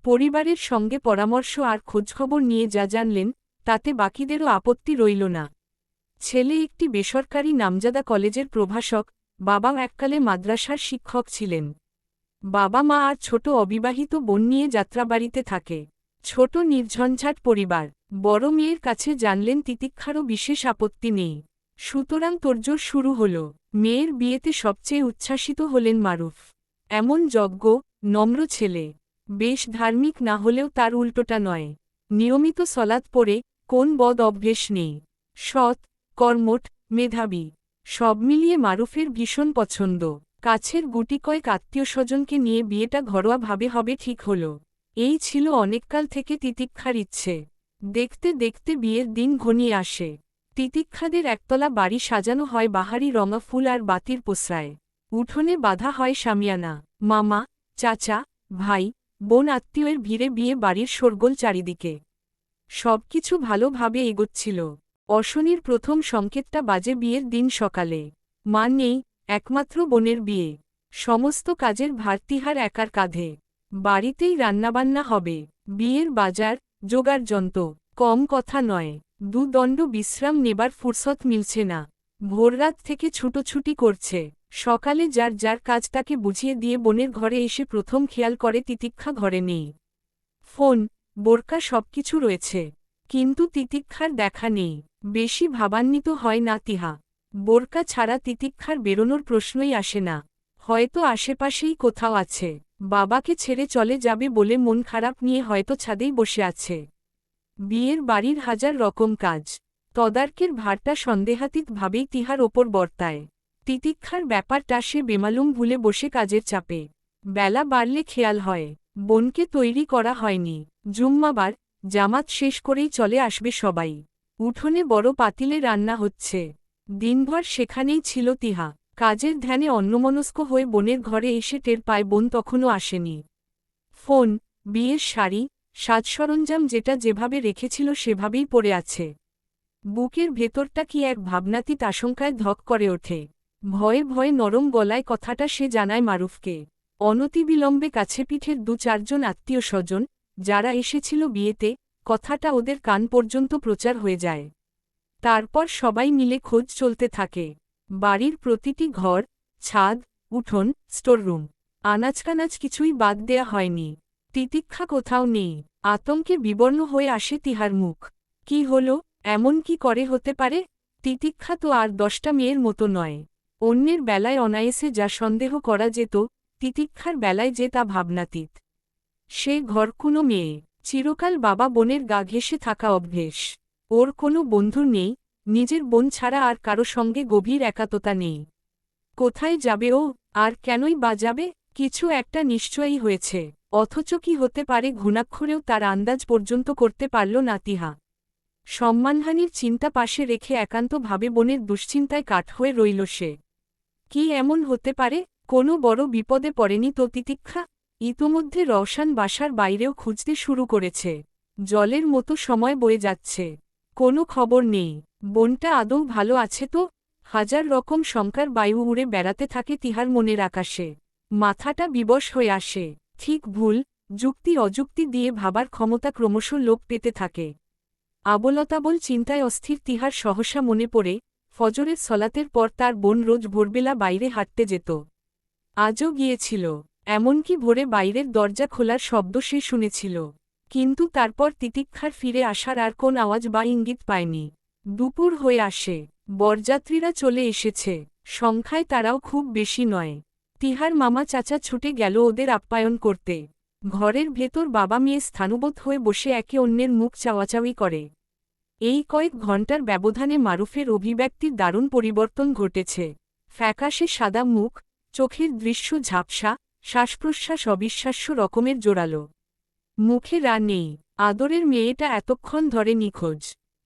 S1: পরিবারের সঙ্গে পরামর্শ আর খোঁজখবর নিয়ে যা জানলেন, তাতে বাকিদেরও আপত্তি রইল না। ছেলে একটি বেসরকারি নামজাদা কলেজের প্রভাষক, বাবা এককালে মাদ্রাসার শিক্ষক ছিলেন। বাবা মা আর ছোট অবিবাহিত বোন নিয়ে যাত্রাবাড়িতে থাকে। ছোট নির্ঝঞ্ঝাট পরিবার। বড় মেয়ের কাছে জানলেন তিতিক্ষারও বিশেষ আপত্তি নেই। সুতরাং তোড়জোড় শুরু হল। মেয়ের বিয়েতে সবচেয়ে উচ্ছ্বাসিত হলেন মারুফ। এমন যজ্ঞ, নম্র ছেলে। বেশ ধার্মিক না হলেও তার উল্টোটা নয়। নিয়মিত সলাত পড়ে, কোন বদ অভ্যেস নেই। সৎ, কর্মঠ, মেধাবী। সব মিলিয়ে মারুফের ভীষণ পছন্দ। কাছের গুটি কয়েক আত্মীয়স্বজনকে নিয়ে বিয়েটা ঘরোয়াভাবে হবে ঠিক হল। এই ছিল অনেককাল থেকে তিতিক্ষার ইচ্ছে। দেখতে দেখতে বিয়ের দিন ঘনিয়ে আসে। তিতিক্ষাদের একতলা বাড়ি সাজানো হয় বাহারি রঙা ফুল আর বাতির পোসরায়। উঠোনে বাঁধা হয় শামিয়ানা। মামা, চাচা, ভাই, বোন আত্মীয়ের ভিড়ে বিয়ে বাড়ির শোরগোল চারিদিকে। সবকিছু ভালোভাবে এগোচ্ছিল। অশনির প্রথম সংকেতটা বাজে বিয়ের দিন সকালে। মা নেই, একমাত্র বোনের বিয়ে। সমস্ত কাজের ভার তিহার একার কাঁধে। বাড়িতেই রান্নাবান্না হবে। বিয়ের বাজার, জোগাড় যন্ত্র, কম কথা নয়। দুদণ্ড বিশ্রাম নেবার ফুরসত মিলছে না। ভোররাত থেকে ছুটোছুটি করছে। সকালে যার যার কাজ তাকে বুঝিয়ে দিয়ে বোনের ঘরে এসে প্রথম খেয়াল করে তিতিক্ষা ঘরে নেই। ফোন, বোরকা সবকিছু রয়েছে, কিন্তু তিতিক্ষার দেখা নেই। বেশি ভাবান্বিত হয় না তিহা। বোরকা ছাড়া তিতিক্ষার বেরোনোর প্রশ্নই আসে না। হয়তো আশেপাশেই কোথাও আছে। বাবাকে ছেড়ে চলে যাবে বলে মন খারাপ নিয়ে হয়তো ছাদেই বসে আছে। বিয়ের বাড়ির হাজার রকম কাজ। তদারকের ভারটা সন্দেহাতীতভাবেই তিহার ওপর বর্তায়। তিতিক্ষার ব্যাপারটা সে বেমালুম ভুলে বসে কাজের চাপে। বেলা বাড়লে খেয়াল হয়, বোনকে তৈরি করা হয়নি। জুম্মাবার, জামাত শেষ করেই চলে আসবে সবাই। উঠোনে বড় পাতিলে রান্না হচ্ছে। দিনভর সেখানেই ছিল তিহা। কাজের ধ্যানে অন্যমনস্ক হয়ে বোনের ঘরে এসে টের পায় বোন তখনও আসেনি। ফোন, বিয়ের শাড়ি, সাজসরঞ্জাম যেটা যেভাবে রেখেছিল সেভাবেই পড়ে আছে। বুকের ভেতরটা কি এক ভাবনাতীত আশঙ্কায় ধক করে ওঠে। ভয়ে ভয়ে নরম গলায় কথাটা সে জানায় মারুফকে। অনতিবিলম্বে কাছে পিঠের ২-৪ জন আত্মীয় স্বজন, যারা এসেছিল বিয়েতে, কথাটা ওদের কান পর্যন্ত প্রচার হয়ে যায়। তারপর সবাই মিলে খোঁজ চলতে থাকে। বাড়ির প্রতিটি ঘর, ছাদ, উঠোন, স্টোররুম, আনাজকানাজ কিছুই বাদ দেয়া হয়নি। তিতিক্ষা কোথাও নেই। আতঙ্কে বিবর্ণ হয়ে আসে তিহার মুখ। কি হলো, এমন কি করে হতে পারে? তিতিক্ষা তো আর 10টা মেয়ের মতো নয়। অন্যের বেলায় অনায়াসে যা সন্দেহ করা যেত, তিতিক্ষার বেলায় যে তা ভাবনাতীত। সে ঘরকুনো মেয়ে, চিরকাল বাবা বোনের গা ঘেঁষে থাকা অভ্যেস। ওর কোনো বন্ধু নেই, নিজের বোন ছাড়া আর কারো সঙ্গে গভীর একাত্মতা নেই। কোথায় যাবে ও, আর কেনই বা যাবে? কিছু একটা নিশ্চয়ই হয়েছে, অথচ কি হতে পারে ঘুণাক্ষরেও তার আন্দাজ পর্যন্ত করতে পারল না তিহা। সম্মানহানির চিন্তা পাশে রেখে একান্তভাবে বোনের দুশ্চিন্তায় কাঠ হয়ে রইল সে। কি এমন হতে পারে? কোনো বড় বিপদে পড়েনি তো তিতিক্ষা? ইতোমধ্যে রওশান বাসার বাইরেও খুঁজতে শুরু করেছে। জলের মতো সময় বয়ে যাচ্ছে, কোনো খবর নেই। বোনটা আদৌ ভালো আছে তো? হাজার রকম শঙ্কার বায়ু উড়ে বেড়াতে থাকে তিহার মনের আকাশে। মাথাটা বিবশ হয়ে আসে। ঠিক ভুল, যুক্তি অযুক্তি দিয়ে ভাবার ক্ষমতা ক্রমশ লোপ পেতে থাকে। আবোলতাবোল চিন্তায় অস্থির তিহার সহসা মনে পড়ে, ফজরের সলাতের পর তার বোন রোজ ভোরবেলা বাইরে হাঁটতে যেত। আজও গিয়েছিল। এমনকি ভোরে বাইরের দরজা খোলার শব্দ সে শুনেছিল। কিন্তু তারপর তিতিক্ষার ফিরে আসার আর কোন আওয়াজ বা ইঙ্গিত পায়নি। দুপুর হয়ে আসে, বরযাত্রীরা চলে এসেছে। সংখ্যায় তারাও খুব বেশি নয়। তিহার মামা চাচা ছুটে গেল ওদের আপ্যায়ন করতে। ঘরের ভেতর বাবা মেয়ে স্থানবোধ হয়ে বসে একে অন্যের মুখ চাওয়াচাওয়ি করে। এই কয়েক ঘণ্টার ব্যবধানে মারুফের অভিব্যক্তির দারুণ পরিবর্তন ঘটেছে। ফ্যাকাশে সাদা মুখ, চোখের দৃশ্য ঝাপসা, শ্বাসপ্রশ্বাস অবিশ্বাস্য রকমের জোরালো। মুখে রা নেই। আদরের মেয়েটা এতক্ষণ ধরে নিখোঁজ,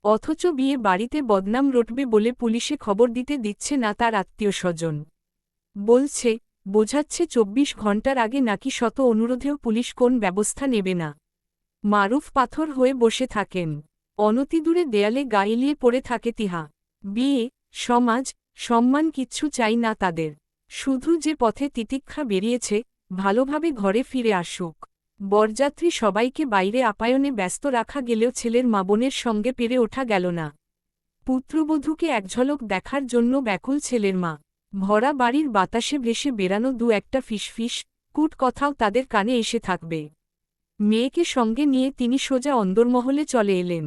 S1: অথচ বিয়ে বাড়িতে বদনাম রটবে বলে পুলিশে খবর দিতে দিচ্ছে না তার আত্মীয় স্বজন। বলছে, বোঝাচ্ছে ২৪ ঘণ্টার আগে নাকি শত অনুরোধেও পুলিশ কোন ব্যবস্থা নেবে না। মারুফ পাথর হয়ে বসে থাকেন। অনতিদূরে দেয়ালে গা এলিয়ে পড়ে থাকে তিহা। বিয়ে, সমাজ, সম্মান কিচ্ছু চাই না তাদের। শুধু যে পথে তিতিক্ষা বেরিয়েছে, ভালোভাবে ঘরে ফিরে আসুক। বরযাত্রী সবাইকে বাইরে আপ্যায়নে ব্যস্ত রাখা গেলেও ছেলের মা বোনের সঙ্গে পেরে ওঠা গেল না। পুত্রবধূকে একঝলক দেখার জন্য ব্যাকুল ছেলের মা। ভরা বাড়ির বাতাসে ভেসে বেরানো একটা ফিসফিস কুট কথাও তাদের কানে এসে থাকবে। মেয়েকে সঙ্গে নিয়ে তিনি সোজা অন্দরমহলে চলে এলেন।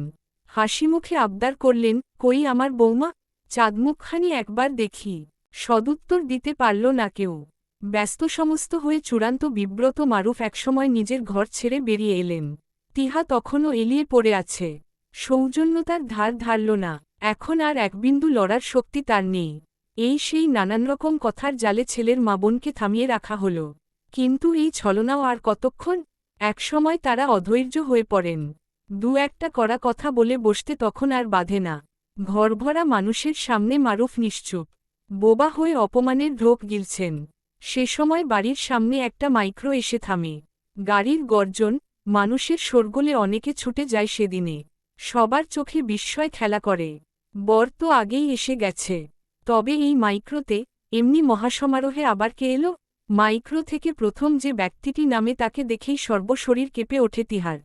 S1: হাসিমুখে আবদার করলেন, কই আমার বৌমা, চাঁদমুখখানি একবার দেখি। সদুত্তর দিতে পারল না কেউ। ব্যস্ত সমস্ত হয়ে চূড়ান্ত বিব্রত মারুফ একসময় নিজের ঘর ছেড়ে বেরিয়ে এলেন। তিহা তখনও এলিয়ে পড়ে আছে। সৌজন্যতার ধার ধারল না। এখন আর একবিন্দু লড়ার শক্তি তার নেই। এই সেই নানানরকম কথার জালে ছেলের মা বোনকে থামিয়ে রাখা হল। কিন্তু এই ছলনাও আর কতক্ষণ? একসময় তারা অধৈর্য হয়ে পড়েন। একটা কড়া কথা বলে বসতে তখন আর বাধে না। ঘরভরা মানুষের সামনে মারুফ নিশ্চুপ, বোবা হয়ে অপমানের ঢোক গিলছেন। সে সময় বাড়ির সামনে একটা মাইক্রো এসে থামে। গাড়ির গর্জন, মানুষের শোরগোলে অনেকে ছুটে যায় সেদিনে। সবার চোখে বিস্ময় খেলা করে। বর তো আগেই এসে গেছে। তবে এই মাইক্রোতে, এমনি মহাসমারোহে আবার কে এলো? মাইক্রো থেকে প্রথম যে ব্যক্তিটি নামে তাকে দেখেই সর্বশরীর কেঁপে ওঠে তিহার।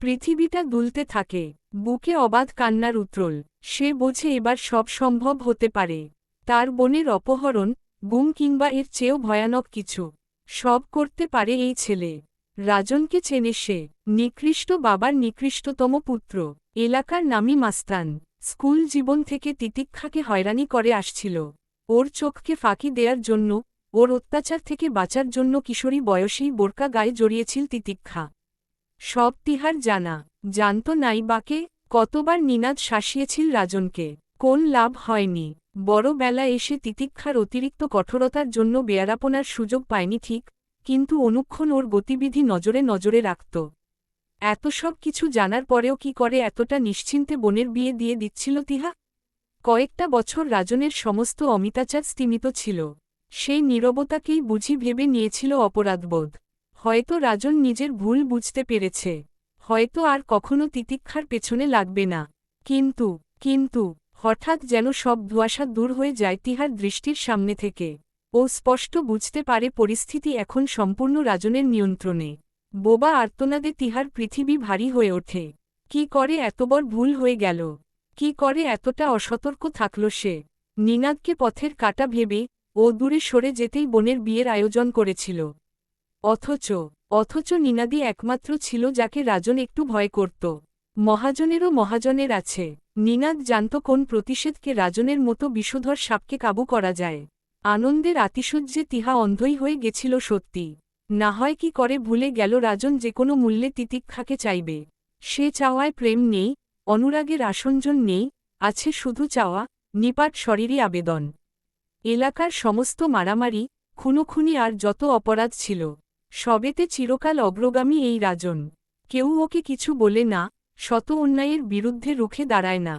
S1: পৃথিবীটা দুলতে থাকে, বুকে অবাধ কান্নার উত্রোল। সে বোঝে এবার সব সম্ভব হতে পারে। তার বোনের অপহরণ, গুম কিংবা এর চেয়েও ভয়ানক কিছু। সব করতে পারে এই ছেলে। রাজনকে চেনে সে, নিকৃষ্ট বাবার নিকৃষ্টতম পুত্র। এলাকার নামী মাস্তান। স্কুল জীবন থেকে তিতিক্ষাকে হয়রানি করে আসছিল। ওর চোখকে ফাঁকি দেয়ার জন্য, ওর অত্যাচার থেকে বাঁচার জন্য কিশোরী বয়সেই বোরকা গায়ে জড়িয়েছিল তিতিক্ষা। সব তিহার জানা। জানত নাই বাকে, কতবার নিনাদ শাসিয়েছিল রাজনকে। কোন লাভ হয়নি। বড় বেলা এসে তিতিক্ষার অতিরিক্ত কঠোরতার জন্য বেয়ারাপনার সুযোগ পায়নি ঠিক, কিন্তু অনুক্ষণ ওর গতিবিধি নজরে নজরে রাখত। এত সব কিছু জানার পরেও কি করে এতটা নিশ্চিন্তে বোনের বিয়ে দিয়ে দিচ্ছিল তিহা? কয়েকটা বছর রাজনের সমস্ত অমিতাচার স্তিমিত ছিল। সেই নীরবতাকেই বুঝি ভেবে নিয়েছিল অপরাধবোধ। হয়তো রাজন নিজের ভুল বুঝতে পেরেছে, হয়তো আর কখনো তিতিক্ষার পেছনে লাগবে না। কিন্তু হঠাৎ যেন সব ধোঁয়াশা দূর হয়ে যায় তিহার দৃষ্টির সামনে থেকে। ও স্পষ্ট বুঝতে পারে পরিস্থিতি এখন সম্পূর্ণ রাজনের নিয়ন্ত্রণে। বোবা আর্তনাদে তিহার পৃথিবী ভারী হয়ে ওঠে। কি করে এত বড় ভুল হয়ে গেল? কি করে এতটা অসতর্ক থাকল সে? নিনাদকে পথের কাঁটা ভেবে ও দূরে সরে যেতেই বোনের বিয়ের আয়োজন করেছিল। অথচ নিনাদি একমাত্র ছিল যাকে রাজন একটু ভয় করত। মহাজনেরও মহাজনের আছে। নিনাদ জানত কোন প্রতিষেধকে রাজনের মতো বিষধর সাপকে কাবু করা যায়। আনন্দের আতিশয্যে তিহা অন্ধই হয়ে গেছিল সত্যি। না হয় কি করে ভুলে গেল রাজন যে কোনো মূল্যে তিতিক্ষাকে চাইবে। সে চাওয়ায় প্রেম নেই, অনুরাগের আসঞ্জন নেই, আছে শুধু চাওয়া, নিপাট শরীরী আবেদন। এলাকার সমস্ত মারামারি, খুনোখুনি আর যত অপরাধ ছিল, সবেতে চিরকাল অগ্রগামী এই রাজন। কেউ ওকে কিছু বলে না, শত অন্যায়ের বিরুদ্ধে রুখে দাঁড়ায় না।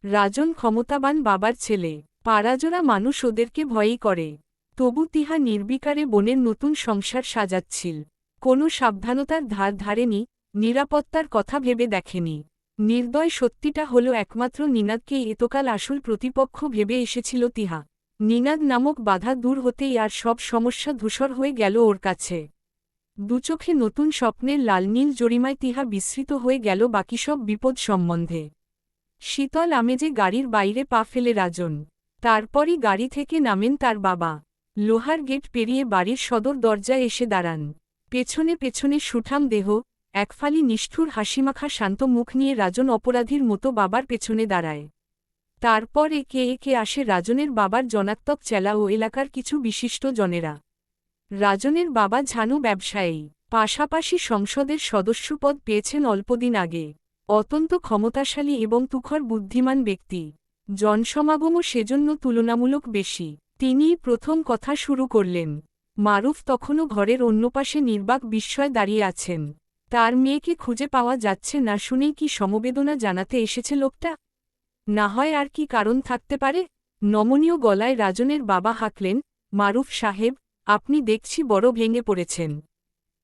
S1: রাজন ক্ষমতাবান বাবার ছেলে, পাড়াজোড়া মানুষ ওদেরকে ভয়ই করে। তবু তিহা নির্বিকারে বোনের নতুন সংসার সাজাচ্ছিল। কোনো সাবধানতার ধার ধারেনি, নিরাপত্তার কথা ভেবে দেখেনি। নির্দয় সত্যিটা হলো একমাত্র নিনাদকেই এতকাল আসল প্রতিপক্ষ ভেবে এসেছিল তিহা। নিনাদ নামক বাধা দূর হতেই আর সব সমস্যা ধূসর হয়ে গেল ওর কাছে। দুচোখে নতুন স্বপ্নের লালনীল জরিমায় তিহা বিস্মৃত হয়ে গেল বাকি সব বিপদ সম্বন্ধে। শীতল আমেজে গাড়ির বাইরে পা ফেলে রাজন। তারপরই গাড়ি থেকে নামেন তার বাবা। লোহার গেট পেরিয়ে বাড়ির সদর দরজায় এসে দাঁড়ান। পেছনে পেছনে সুঠাম দেহ, একফালি নিষ্ঠুর হাসিমাখা শান্ত মুখ নিয়ে রাজন অপরাধীর মতো বাবার পেছনে দাঁড়ায়। তারপর একে একে আসে রাজনের বাবার জনাত্মক চেলা ও এলাকার কিছু বিশিষ্ট জনেরা। রাজনের বাবা ঝানু ব্যবসায়ী, পাশাপাশি সংসদের সদস্যপদ পেয়েছেন অল্পদিন আগে। অত্যন্ত ক্ষমতাশালী এবং তুখর বুদ্ধিমান ব্যক্তি। জনসমাগমও সেজন্য তুলনামূলক বেশি। তিনিই প্রথম কথা শুরু করলেন। মারুফ তখনও ঘরের অন্য পাশে নির্বাক বিস্ময়ে দাঁড়িয়ে আছেন। তার মেয়েকে খুঁজে পাওয়া যাচ্ছে না শুনেই কি সমবেদনা জানাতে এসেছে লোকটা? না হয় আর কি কারণ থাকতে পারে? নমনীয় গলায় রাজনের বাবা হাঁকলেন, মারুফ সাহেব, আপনি দেখছি বড় ভেঙে পড়েছেন।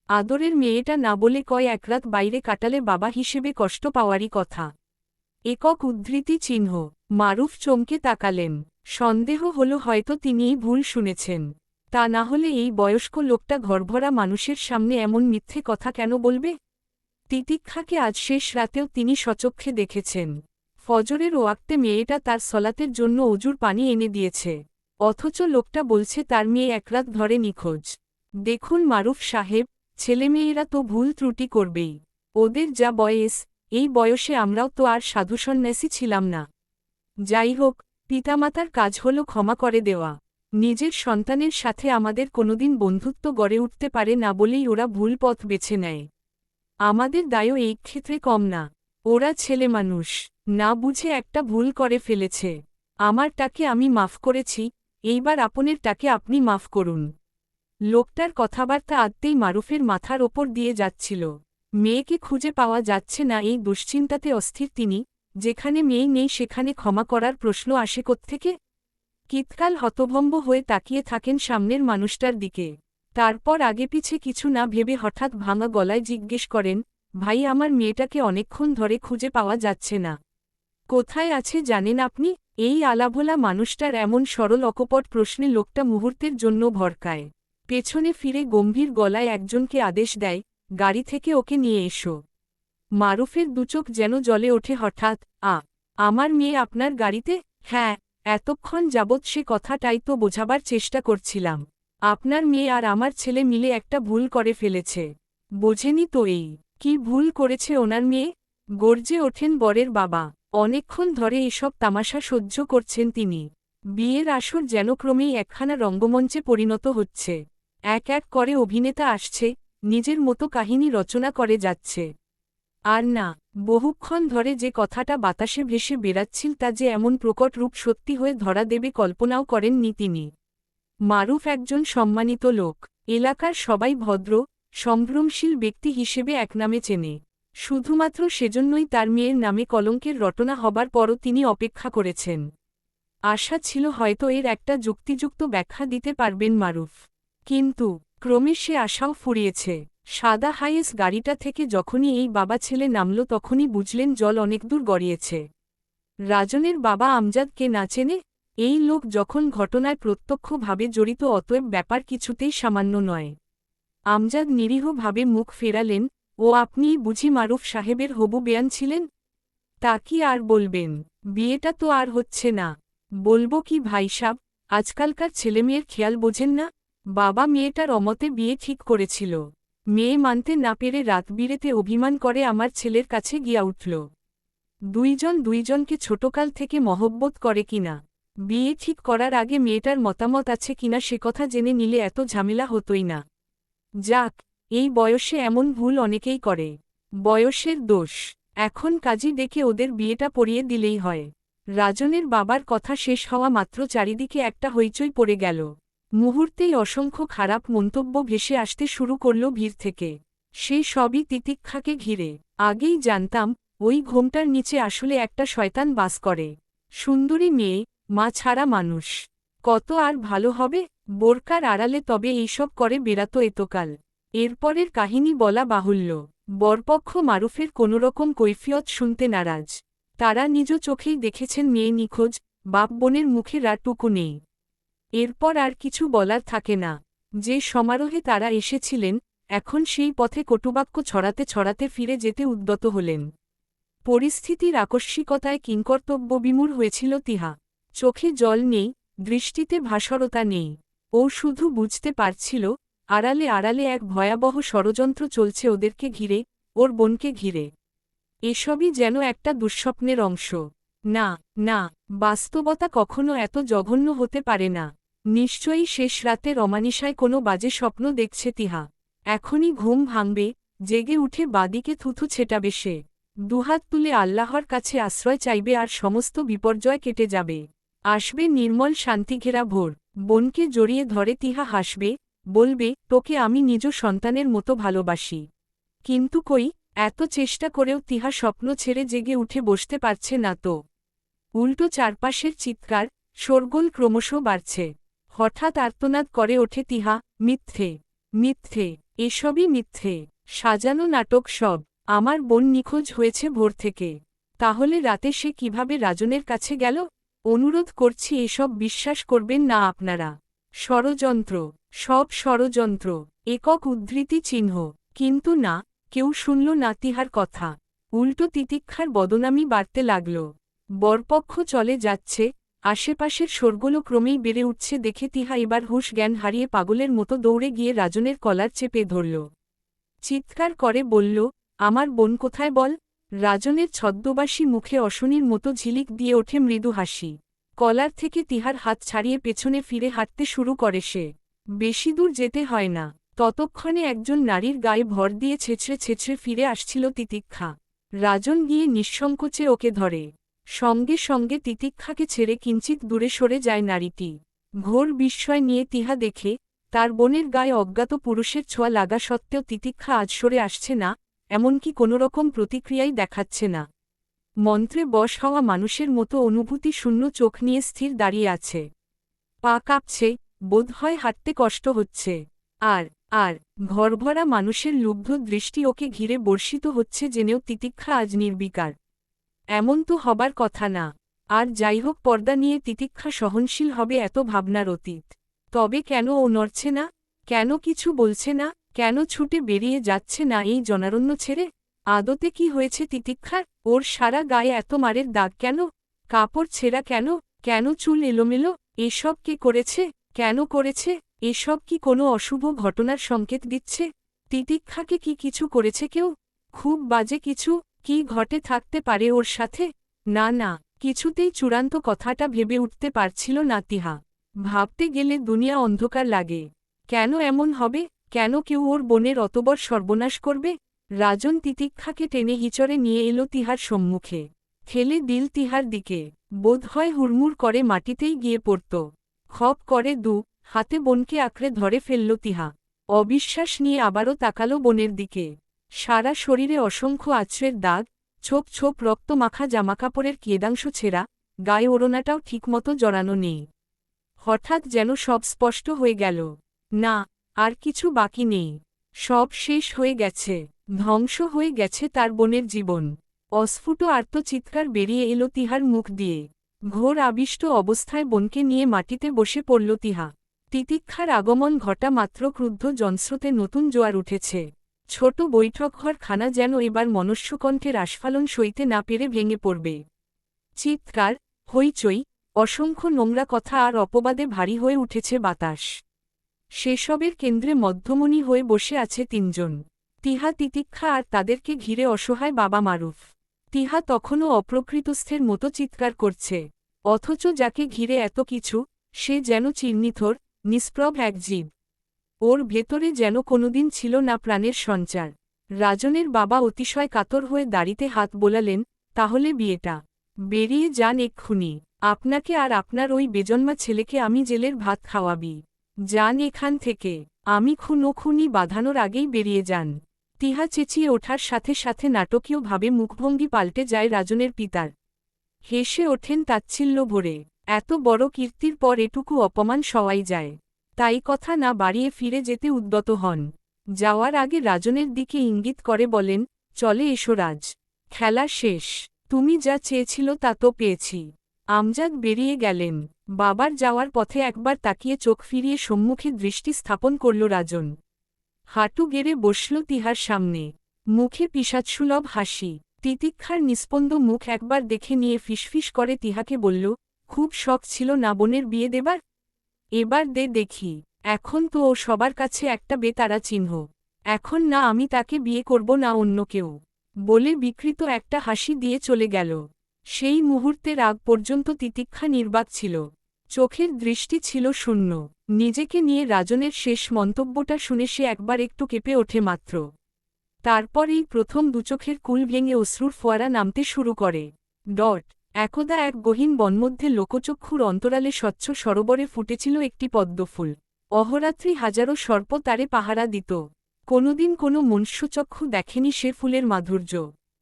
S1: আদরের মেয়েটা না বলে এক রাত বাইরে কাটালে বাবা হিসেবে কষ্ট পাওয়ারই কথা। একক উদ্ধৃতি চিহ্ন। মারুফ চমকে তাকালেন। সন্দেহ হল হয়তো তিনিই ভুল শুনেছেন। তা না হলে এই বয়স্ক লোকটা ঘরভরা মানুষের সামনে এমন মিথ্যে কথা কেন বলবে? তিতিক্ষাকে আজ শেষ রাতেও তিনি সচক্ষে দেখেছেন। ফজরের ওয়াক্তে মেয়েটা তার সলাতের জন্য অজুর পানি এনে দিয়েছে। অথচ লোকটা বলছে তার মেয়ে এক রাত ধরে নিখোঁজ। দেখুন মারুফ সাহেব, ছেলেমেয়েরা তো ভুল ত্রুটি করবেই। ওদের যা বয়স, এই বয়সে আমরাও তো আর সাধুসন্ন্যাসী ছিলাম না। যাই হোক, পিতামাতার কাজ হলো ক্ষমা করে দেওয়া। নিজের সন্তানের সাথে আমাদের কোনোদিন বন্ধুত্ব গড়ে উঠতে পারে না বলেই ওরা ভুল পথ বেছে নেয়। আমাদের দায়ও এই ক্ষেত্রে কম না। ওরা ছেলে মানুষ, না বুঝে একটা ভুল করে ফেলেছে। আমারটাকে আমি মাফ করেছি, এইবার আপনেরটাকে আপনি মাফ করুন। লোকটার কথাবার্তা আদতেই মারুফের মাথার ওপর দিয়ে যাচ্ছিল। মেয়েকে খুঁজে পাওয়া যাচ্ছে না এই দুশ্চিন্তাতে অস্থির তিনি। যেখানে মেয়ে নেই সেখানে ক্ষমা করার প্রশ্ন আসে কোত্থেকে? কিতকাল হতভম্ব হয়ে তাকিয়ে থাকেন সামনের মানুষটার দিকে। তারপর আগে পিছে কিছু না ভেবে হঠাৎ ভাঙা গলায় জিজ্ঞেস করেন, ভাই আমার মেয়েটাকে অনেকক্ষণ ধরে খুঁজে পাওয়া যাচ্ছে না। কোথায় আছে জানেন আপনি? এই আলাভোলা মানুষটার এমন সরল অকপট প্রশ্নে লোকটা মুহূর্তের জন্য ভরকায়। পেছনে ফিরে গম্ভীর গলায় একজনকে আদেশ দেয়, গাড়ি থেকে ওকে নিয়ে এসো। মারুফের দুচোখ যেন জ্বলে ওঠে হঠাৎ। আমার মেয়ে আপনার গাড়িতে? হ্যাঁ, এতক্ষণ যাবৎ সে কথাটাই তো বোঝাবার চেষ্টা করছিলাম। আপনার মেয়ে আর আমার ছেলে মিলে একটা ভুল করে ফেলেছে। বোঝেনি তো এই। কি ভুল করেছে ওনার মেয়ে? গর্জে ওঠেন বরের বাবা। অনেকক্ষণ ধরে এসব তামাশা সহ্য করছেন তিনি। বিয়ের আসর যেন ক্রমেই একখানা রঙ্গমঞ্চে পরিণত হচ্ছে। এক এক করে অভিনেতা আসছে, নিজের মতো কাহিনী রচনা করে যাচ্ছে। আর না, বহুক্ষণ ধরে যে কথাটা বাতাসে ভেসে বেড়াচ্ছিল তা যে এমন প্রকট রূপ সত্যি হয়ে ধরা দেবে কল্পনাও করেননি তিনি। মারুফ একজন সম্মানিত লোক। এলাকার সবাই ভদ্র, সম্ভ্রমশীল ব্যক্তি হিসেবে একনামে চেনে। শুধুমাত্র সেজন্যই তার মেয়ের নামে কলঙ্কের রটনা হবার পরও তিনি অপেক্ষা করেছেন। আশা ছিল হয়তো এর একটা যুক্তিযুক্ত ব্যাখ্যা দিতে পারবেন মারুফ। কিন্তু ক্রমে সে আশাও ফুরিয়েছে। সাদা হাইয়েস গাড়িটা থেকে যখনই এই বাবা ছেলে নামল তখনই বুঝলেন জল অনেক দূর গড়িয়েছে। রাজনের বাবা আমজাদকে না চেনে? এই লোক যখন ঘটনায় প্রত্যক্ষভাবে জড়িত, অতএব ব্যাপার কিছুতেই সামান্য নয়। আমজাদ নিরীহভাবে মুখ ফেরালেন। ও আপনিই বুঝি মারুফ সাহেবের হবু বেয়ান ছিলেন? তা কি আর বলবেন, বিয়েটা তো আর হচ্ছে না। বলবো কি ভাইসাব, আজকালকার ছেলেমেয়ের খেয়াল বোঝেন না। বাবা মেয়েটার অমতে বিয়ে ঠিক করেছিল। মেয়ে মানতে না পেরে রাত বিরেতে অভিমান করে আমার ছেলের কাছে গিয়া উঠল। দুইজন দুইজনকে ছোটকাল থেকে মহব্বত করে কিনা, বিয়ে ঠিক করার আগে মেয়েটার মতামত আছে কিনা সে কথা জেনে নিলে এত ঝামেলা হতোই না। যাক, এই বয়সে এমন ভুল অনেকেই করে। বয়সের দোষ। এখন কাজী ডেকে ওদের বিয়েটা পড়িয়ে দিলেই হয়। রাজনের বাবার কথা শেষ হওয়া মাত্র চারিদিকে একটা হইচই পড়ে গেল। মুহূর্তেই অসংখ্য খারাপ মন্তব্য ভেসে আসতে শুরু করল ভিড় থেকে। সে সবই তিতিক্ষাকে ঘিরে। আগেই জানতাম ওই ঘোমটার নিচে আসলে একটা শয়তান বাস করে। সুন্দরী মেয়ে, মা ছাড়া মানুষ, কত আর ভালো হবে। বোরকার আড়ালে তবে এইসব করে বেড়াতো এতকাল। এরপরের কাহিনী বলা বাহুল্য। বরপক্ষ মারুফের কোনোরকম কৈফিয়ত শুনতে নারাজ। তারা নিজ চোখেই দেখেছেন মেয়ে নিখোঁজ, বাপ বোনের মুখে রাটুকু নেই। এরপর আর কিছু বলার থাকে না। যে সমারোহে তারা এসেছিলেন, এখন সেই পথে কটুবাক্য ছড়াতে ছড়াতে ফিরে যেতে উদ্যত হলেন। পরিস্থিতির আকস্মিকতায় কিংকর্তব্যবিমূঢ় হয়েছিল তিহা। চোখে জল নেই, দৃষ্টিতে ভাস্বরতা নেই। ও শুধু বুঝতে পারছিল আড়ালে আড়ালে এক ভয়াবহ ষড়যন্ত্র চলছে ওদেরকে ঘিরে, ওর বোনকে ঘিরে। এসবই যেন একটা দুঃস্বপ্নের অংশ। না, না, বাস্তবতা কখনো এত জঘন্য হতে পারে না। নিশ্চয়ই শেষ রাতের অমানিসায় কোনো বাজে স্বপ্ন দেখছে তিহা। এখনই ঘুম ভাঙবে, জেগে উঠে বাদিকে থুথু ছেটাবে সে। দুহাত তুলে আল্লাহর কাছে আশ্রয় চাইবে আর সমস্ত বিপর্যয় কেটে যাবে। আসবে নির্মল শান্তিঘেরা ভোর। বোনকে জড়িয়ে ধরে তিহা হাসবে, বলবে তোকে আমি নিজ সন্তানের মতো ভালোবাসি। কিন্তু কই, এত চেষ্টা করেও তিহা স্বপ্ন ছেড়ে জেগে উঠে বসতে পারছে না তো। উল্টো চারপাশের চিৎকার, শোরগোল ক্রমশ বাড়ছে। হঠাৎ আর্তনাদ করে ওঠে তিহা, মিথ্যে, মিথ্যে, এসবই মিথ্যে, সাজানো নাটক সব। আমার বোন নিখোঁজ হয়েছে ভোর থেকে। তাহলে রাতে সে কিভাবে রাজনের কাছে গেল? অনুরোধ করছি এসব বিশ্বাস করবেন না আপনারা। ষড়যন্ত্র, সব ষড়যন্ত্র। একক উদ্ধৃতি চিহ্ন। কিন্তু না, কেউ শুনল না তিহার কথা। উল্টো তিতিক্ষার বদনামি বাড়তে লাগল। বরপক্ষ চলে যাচ্ছে, আশেপাশের শোরগোলও ক্রমেই বেড়ে উঠছে দেখে তিহা এবার হুঁশ জ্ঞান হারিয়ে পাগলের মতো দৌড়ে গিয়ে রাজনের কলার চেপে ধরল। চিৎকার করে বলল, আমার বোন কোথায় বল? রাজনের ছদ্মবাসী মুখে অশনির মতো ঝিলিক দিয়ে ওঠে মৃদু হাসি। কলার থেকে তিহার হাত ছাড়িয়ে পেছনে ফিরে হাঁটতে শুরু করে সে। বেশি দূর যেতে হয় না, ততক্ষণে একজন নারীর গায়ে ভর দিয়ে ছেঁচড়ে ছেঁচড়ে ফিরে আসছিল তিতিক্ষা। রাজন গিয়ে নিঃসংকোচে ওকে ধরে। সঙ্গে সঙ্গে তিতিক্ষাকে ছেড়ে কিঞ্চিত দূরে সরে যায় নারীটি। ঘোর বিস্ময় নিয়ে তিহা দেখে, তার বোনের গায়ে অজ্ঞাত পুরুষের ছোঁয়া লাগা সত্ত্বেও তিতিক্ষা আজ সরে আসছে না, এমনকি কোনোরকম প্রতিক্রিয়াই দেখাচ্ছে না। মন্ত্রে বশ হওয়া মানুষের মতো অনুভূতি শূন্য চোখ নিয়ে স্থির দাঁড়িয়ে আছে। পা কাঁপছে, বোধহয় হাঁটতে কষ্ট হচ্ছে। আর আর ঘরভরা মানুষের লুব্ধ দৃষ্টি ওকে ঘিরে বর্ষিত হচ্ছে জেনেও তিতিক্ষা আজ নির্বিকার। এমন তো হবার কথা না। আর যাই হোক, পর্দা নিয়ে তিতিক্ষা সহনশীল হবে এত ভাবনার অতীত। তবে কেন ও নড়ছে না? কেন কিছু বলছে না? কেন ছুটে বেরিয়ে যাচ্ছে না এই জনারণ্য ছেড়ে? আদতে কি হয়েছে তিতিক্ষার? ওর সারা গায়ে এত মারের দাগ কেন? কাপড় ছেঁড়া কেন? কেন চুল এলোমেলো? এসব কে করেছে? কেন করেছে? এসব কি কোনো অশুভ ঘটনার সংকেত দিচ্ছে? তিতিক্ষাকে কি কিছু করেছে কেউ? খুব বাজে কিছু? কি ঘটে থাকতে পারে ওর সাথে? না না, কিছুতেই চূড়ান্ত কথাটা ভেবে উঠতে পারছিল না তিহা। ভাবতে গেলে দুনিয়া অন্ধকার লাগে। কেন এমন হবে? কেন কেউ ওর বোনের অতবর সর্বনাশ করবে? রাজন তিতিক্ষাকে টেনে হিচড়ে নিয়ে এলো তিহার সম্মুখে। ঠেলে দিল তিহার দিকে। বোধহয় হুড়মুড় করে মাটিতেই গিয়ে পড়ত। খপ করে হাতে বোনকে আঁকড়ে ধরে ফেলল তিহা। অবিশ্বাস নিয়ে আবারও তাকালো বোনের দিকে। সারা শরীরে অসংখ্য আছড়ের দাগ, ছোপ ছোপ রক্তমাখা জামাকাপড়ের কেদাংশ ছেঁড়া, গায়ে ওড়নাটাও ঠিকমতো জড়ানো নেই। হঠাৎ যেন সব স্পষ্ট হয়ে গেল। না, আর কিছু বাকি নেই। সব শেষ হয়ে গেছে, ধ্বংস হয়ে গেছে তার বোনের জীবন। অস্ফুট আর্তচিৎকার বেরিয়ে এলো তিহার মুখ দিয়ে। ঘোর আবিষ্ট অবস্থায় বোনকে নিয়ে মাটিতে বসে পড়ল তিহা। তিতিক্ষার আগমন ঘটা মাত্র ক্রুদ্ধ জনস্রোতে নতুন জোয়ার উঠেছে। ছোট বৈঠকঘর খানা যেন এবার মনুষ্যকণ্ঠের আস্ফালন সইতে না পেরে ভেঙে পড়বে। চিৎকার, হইচই, অসংখ্য নোংরা কথা আর অপবাদে ভারী হয়ে উঠেছে বাতাস। সেসবের কেন্দ্রে মধ্যমণি হয়ে বসে আছে তিনজন, তিহা, তিতিক্ষা আর তাদেরকে ঘিরে অসহায় বাবা মারুফ। তিহা তখনও অপ্রকৃতস্থের মতো চিৎকার করছে, অথচ যাকে ঘিরে এত কিছু, সে যেন চিহ্নিথর, নিষ্প্রভ এক জীব। ওর ভেতরে যেন কোনোদিন ছিল না প্রাণের সঞ্চার। রাজনের বাবা অতিশয় কাতর হয়ে দাড়িতে হাত বোলালেন, তাহলে বিয়েটা? বেরিয়ে যান এক্ষুনি। আপনাকে আর আপনার ওই বেজন্মা ছেলেকে আমি জেলের ভাত খাওয়াবি। যান এখান থেকে। আমি খুনি বাঁধানোর আগেই বেরিয়ে যান। তিহা চেঁচিয়ে ওঠার সাথে সাথে নাটকীয়ভাবে মুখভঙ্গি পাল্টে যায় রাজনের পিতার। হেসে ওঠেন তাচ্ছিল্য ভরে। এত বড় কীর্তির পর এটুকু অপমান সওয়াই যায়। তাই কথা না বাড়িয়ে ফিরে যেতে উদ্যত হন। যাওয়ার আগে রাজনের দিকে ইঙ্গিত করে বলেন, চলে এসো রাজ। খেলা শেষ। তুমি যা চেয়েছিল তা তো পেয়েছি। আমজাদ বেরিয়ে গেলেন। বাবার যাওয়ার পথে একবার তাকিয়ে চোখ ফিরিয়ে সম্মুখে দৃষ্টি স্থাপন করল রাজন। হাঁটু গেড়ে বসল তিহার সামনে। মুখে পিশাচসুলভ হাসি। তিতিক্ষার নিস্পন্দ মুখ একবার দেখে নিয়ে ফিসফিস করে তিহাকে বলল, খুব শখ ছিল না বোনের বিয়ে দেবার? এবার দে দেখি। এখন তো ও সবার কাছে একটা বেতারা চিহ্ন। এখন না আমি তাকে বিয়ে করব না অন্য কেউ, বলে বিকৃত একটা হাসি দিয়ে চলে গেল। সেই মুহূর্তের আগ পর্যন্ত তিতিক্ষা নির্বাক ছিল। চোখের দৃষ্টি ছিল শূন্য। নিজেকে নিয়ে রাজনের শেষ মন্তব্যটা শুনে সে একবার একটু কেঁপে ওঠে মাত্র। তারপর এই প্রথম দুচোখের কুল ভেঙে অশ্রুর ফোয়ারা নামতে শুরু করে। একদা এক গহীন বনমধ্যে লোকচক্ষুর অন্তরালে স্বচ্ছ সরোবরে ফুটেছিল একটি পদ্মফুল। অহরাত্রি হাজারো সর্প তারে পাহারা দিত। কোনোদিন কোনো মনুষ্যচক্ষু দেখেনি সে ফুলের মাধুর্য।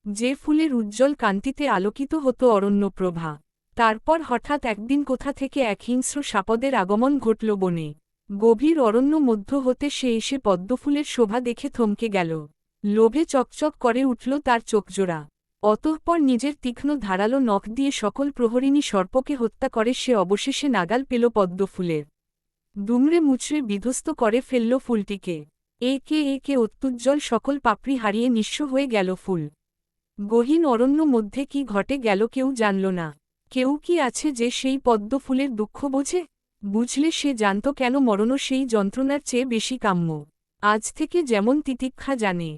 S1: যে ফুলের উজ্জ্বল কান্তিতে আলোকিত হতো অরণ্যপ্রভা। তারপর হঠাৎ একদিন কোথা থেকে এক হিংস্র সাপদের আগমন ঘটল বনে। গভীর অরণ্য মধ্য হতে সে এসে পদ্মফুলের শোভা দেখে থমকে গেল। লোভে চকচক করে উঠল তার চোখজোড়া। অতঃপর নিজের তীক্ষ্ণ ধারালো নখ দিয়ে সকল প্রহরিণী সর্পকে হত্যা করে সে অবশেষে নাগাল পেল পদ্মফুলের। দুমড়ে মুচড়ে বিধ্বস্ত করে ফেলল ফুলটিকে। একে একে অত্যুজ্জ্বল সকল পাপড়ি হারিয়ে নিঃস্ব হয়ে গেল ফুল। গহীন অরণ্য মধ্যে কি ঘটে গেল কেউ জানল না। কেউ কি আছে যে সেই পদ্মফুলের দুঃখ বোঝে? বুঝলে সে জানত কেন মরণও সেই যন্ত্রণার চেয়ে বেশি কাম্য। আজ থেকে যেমন তিতিক্ষা জানে।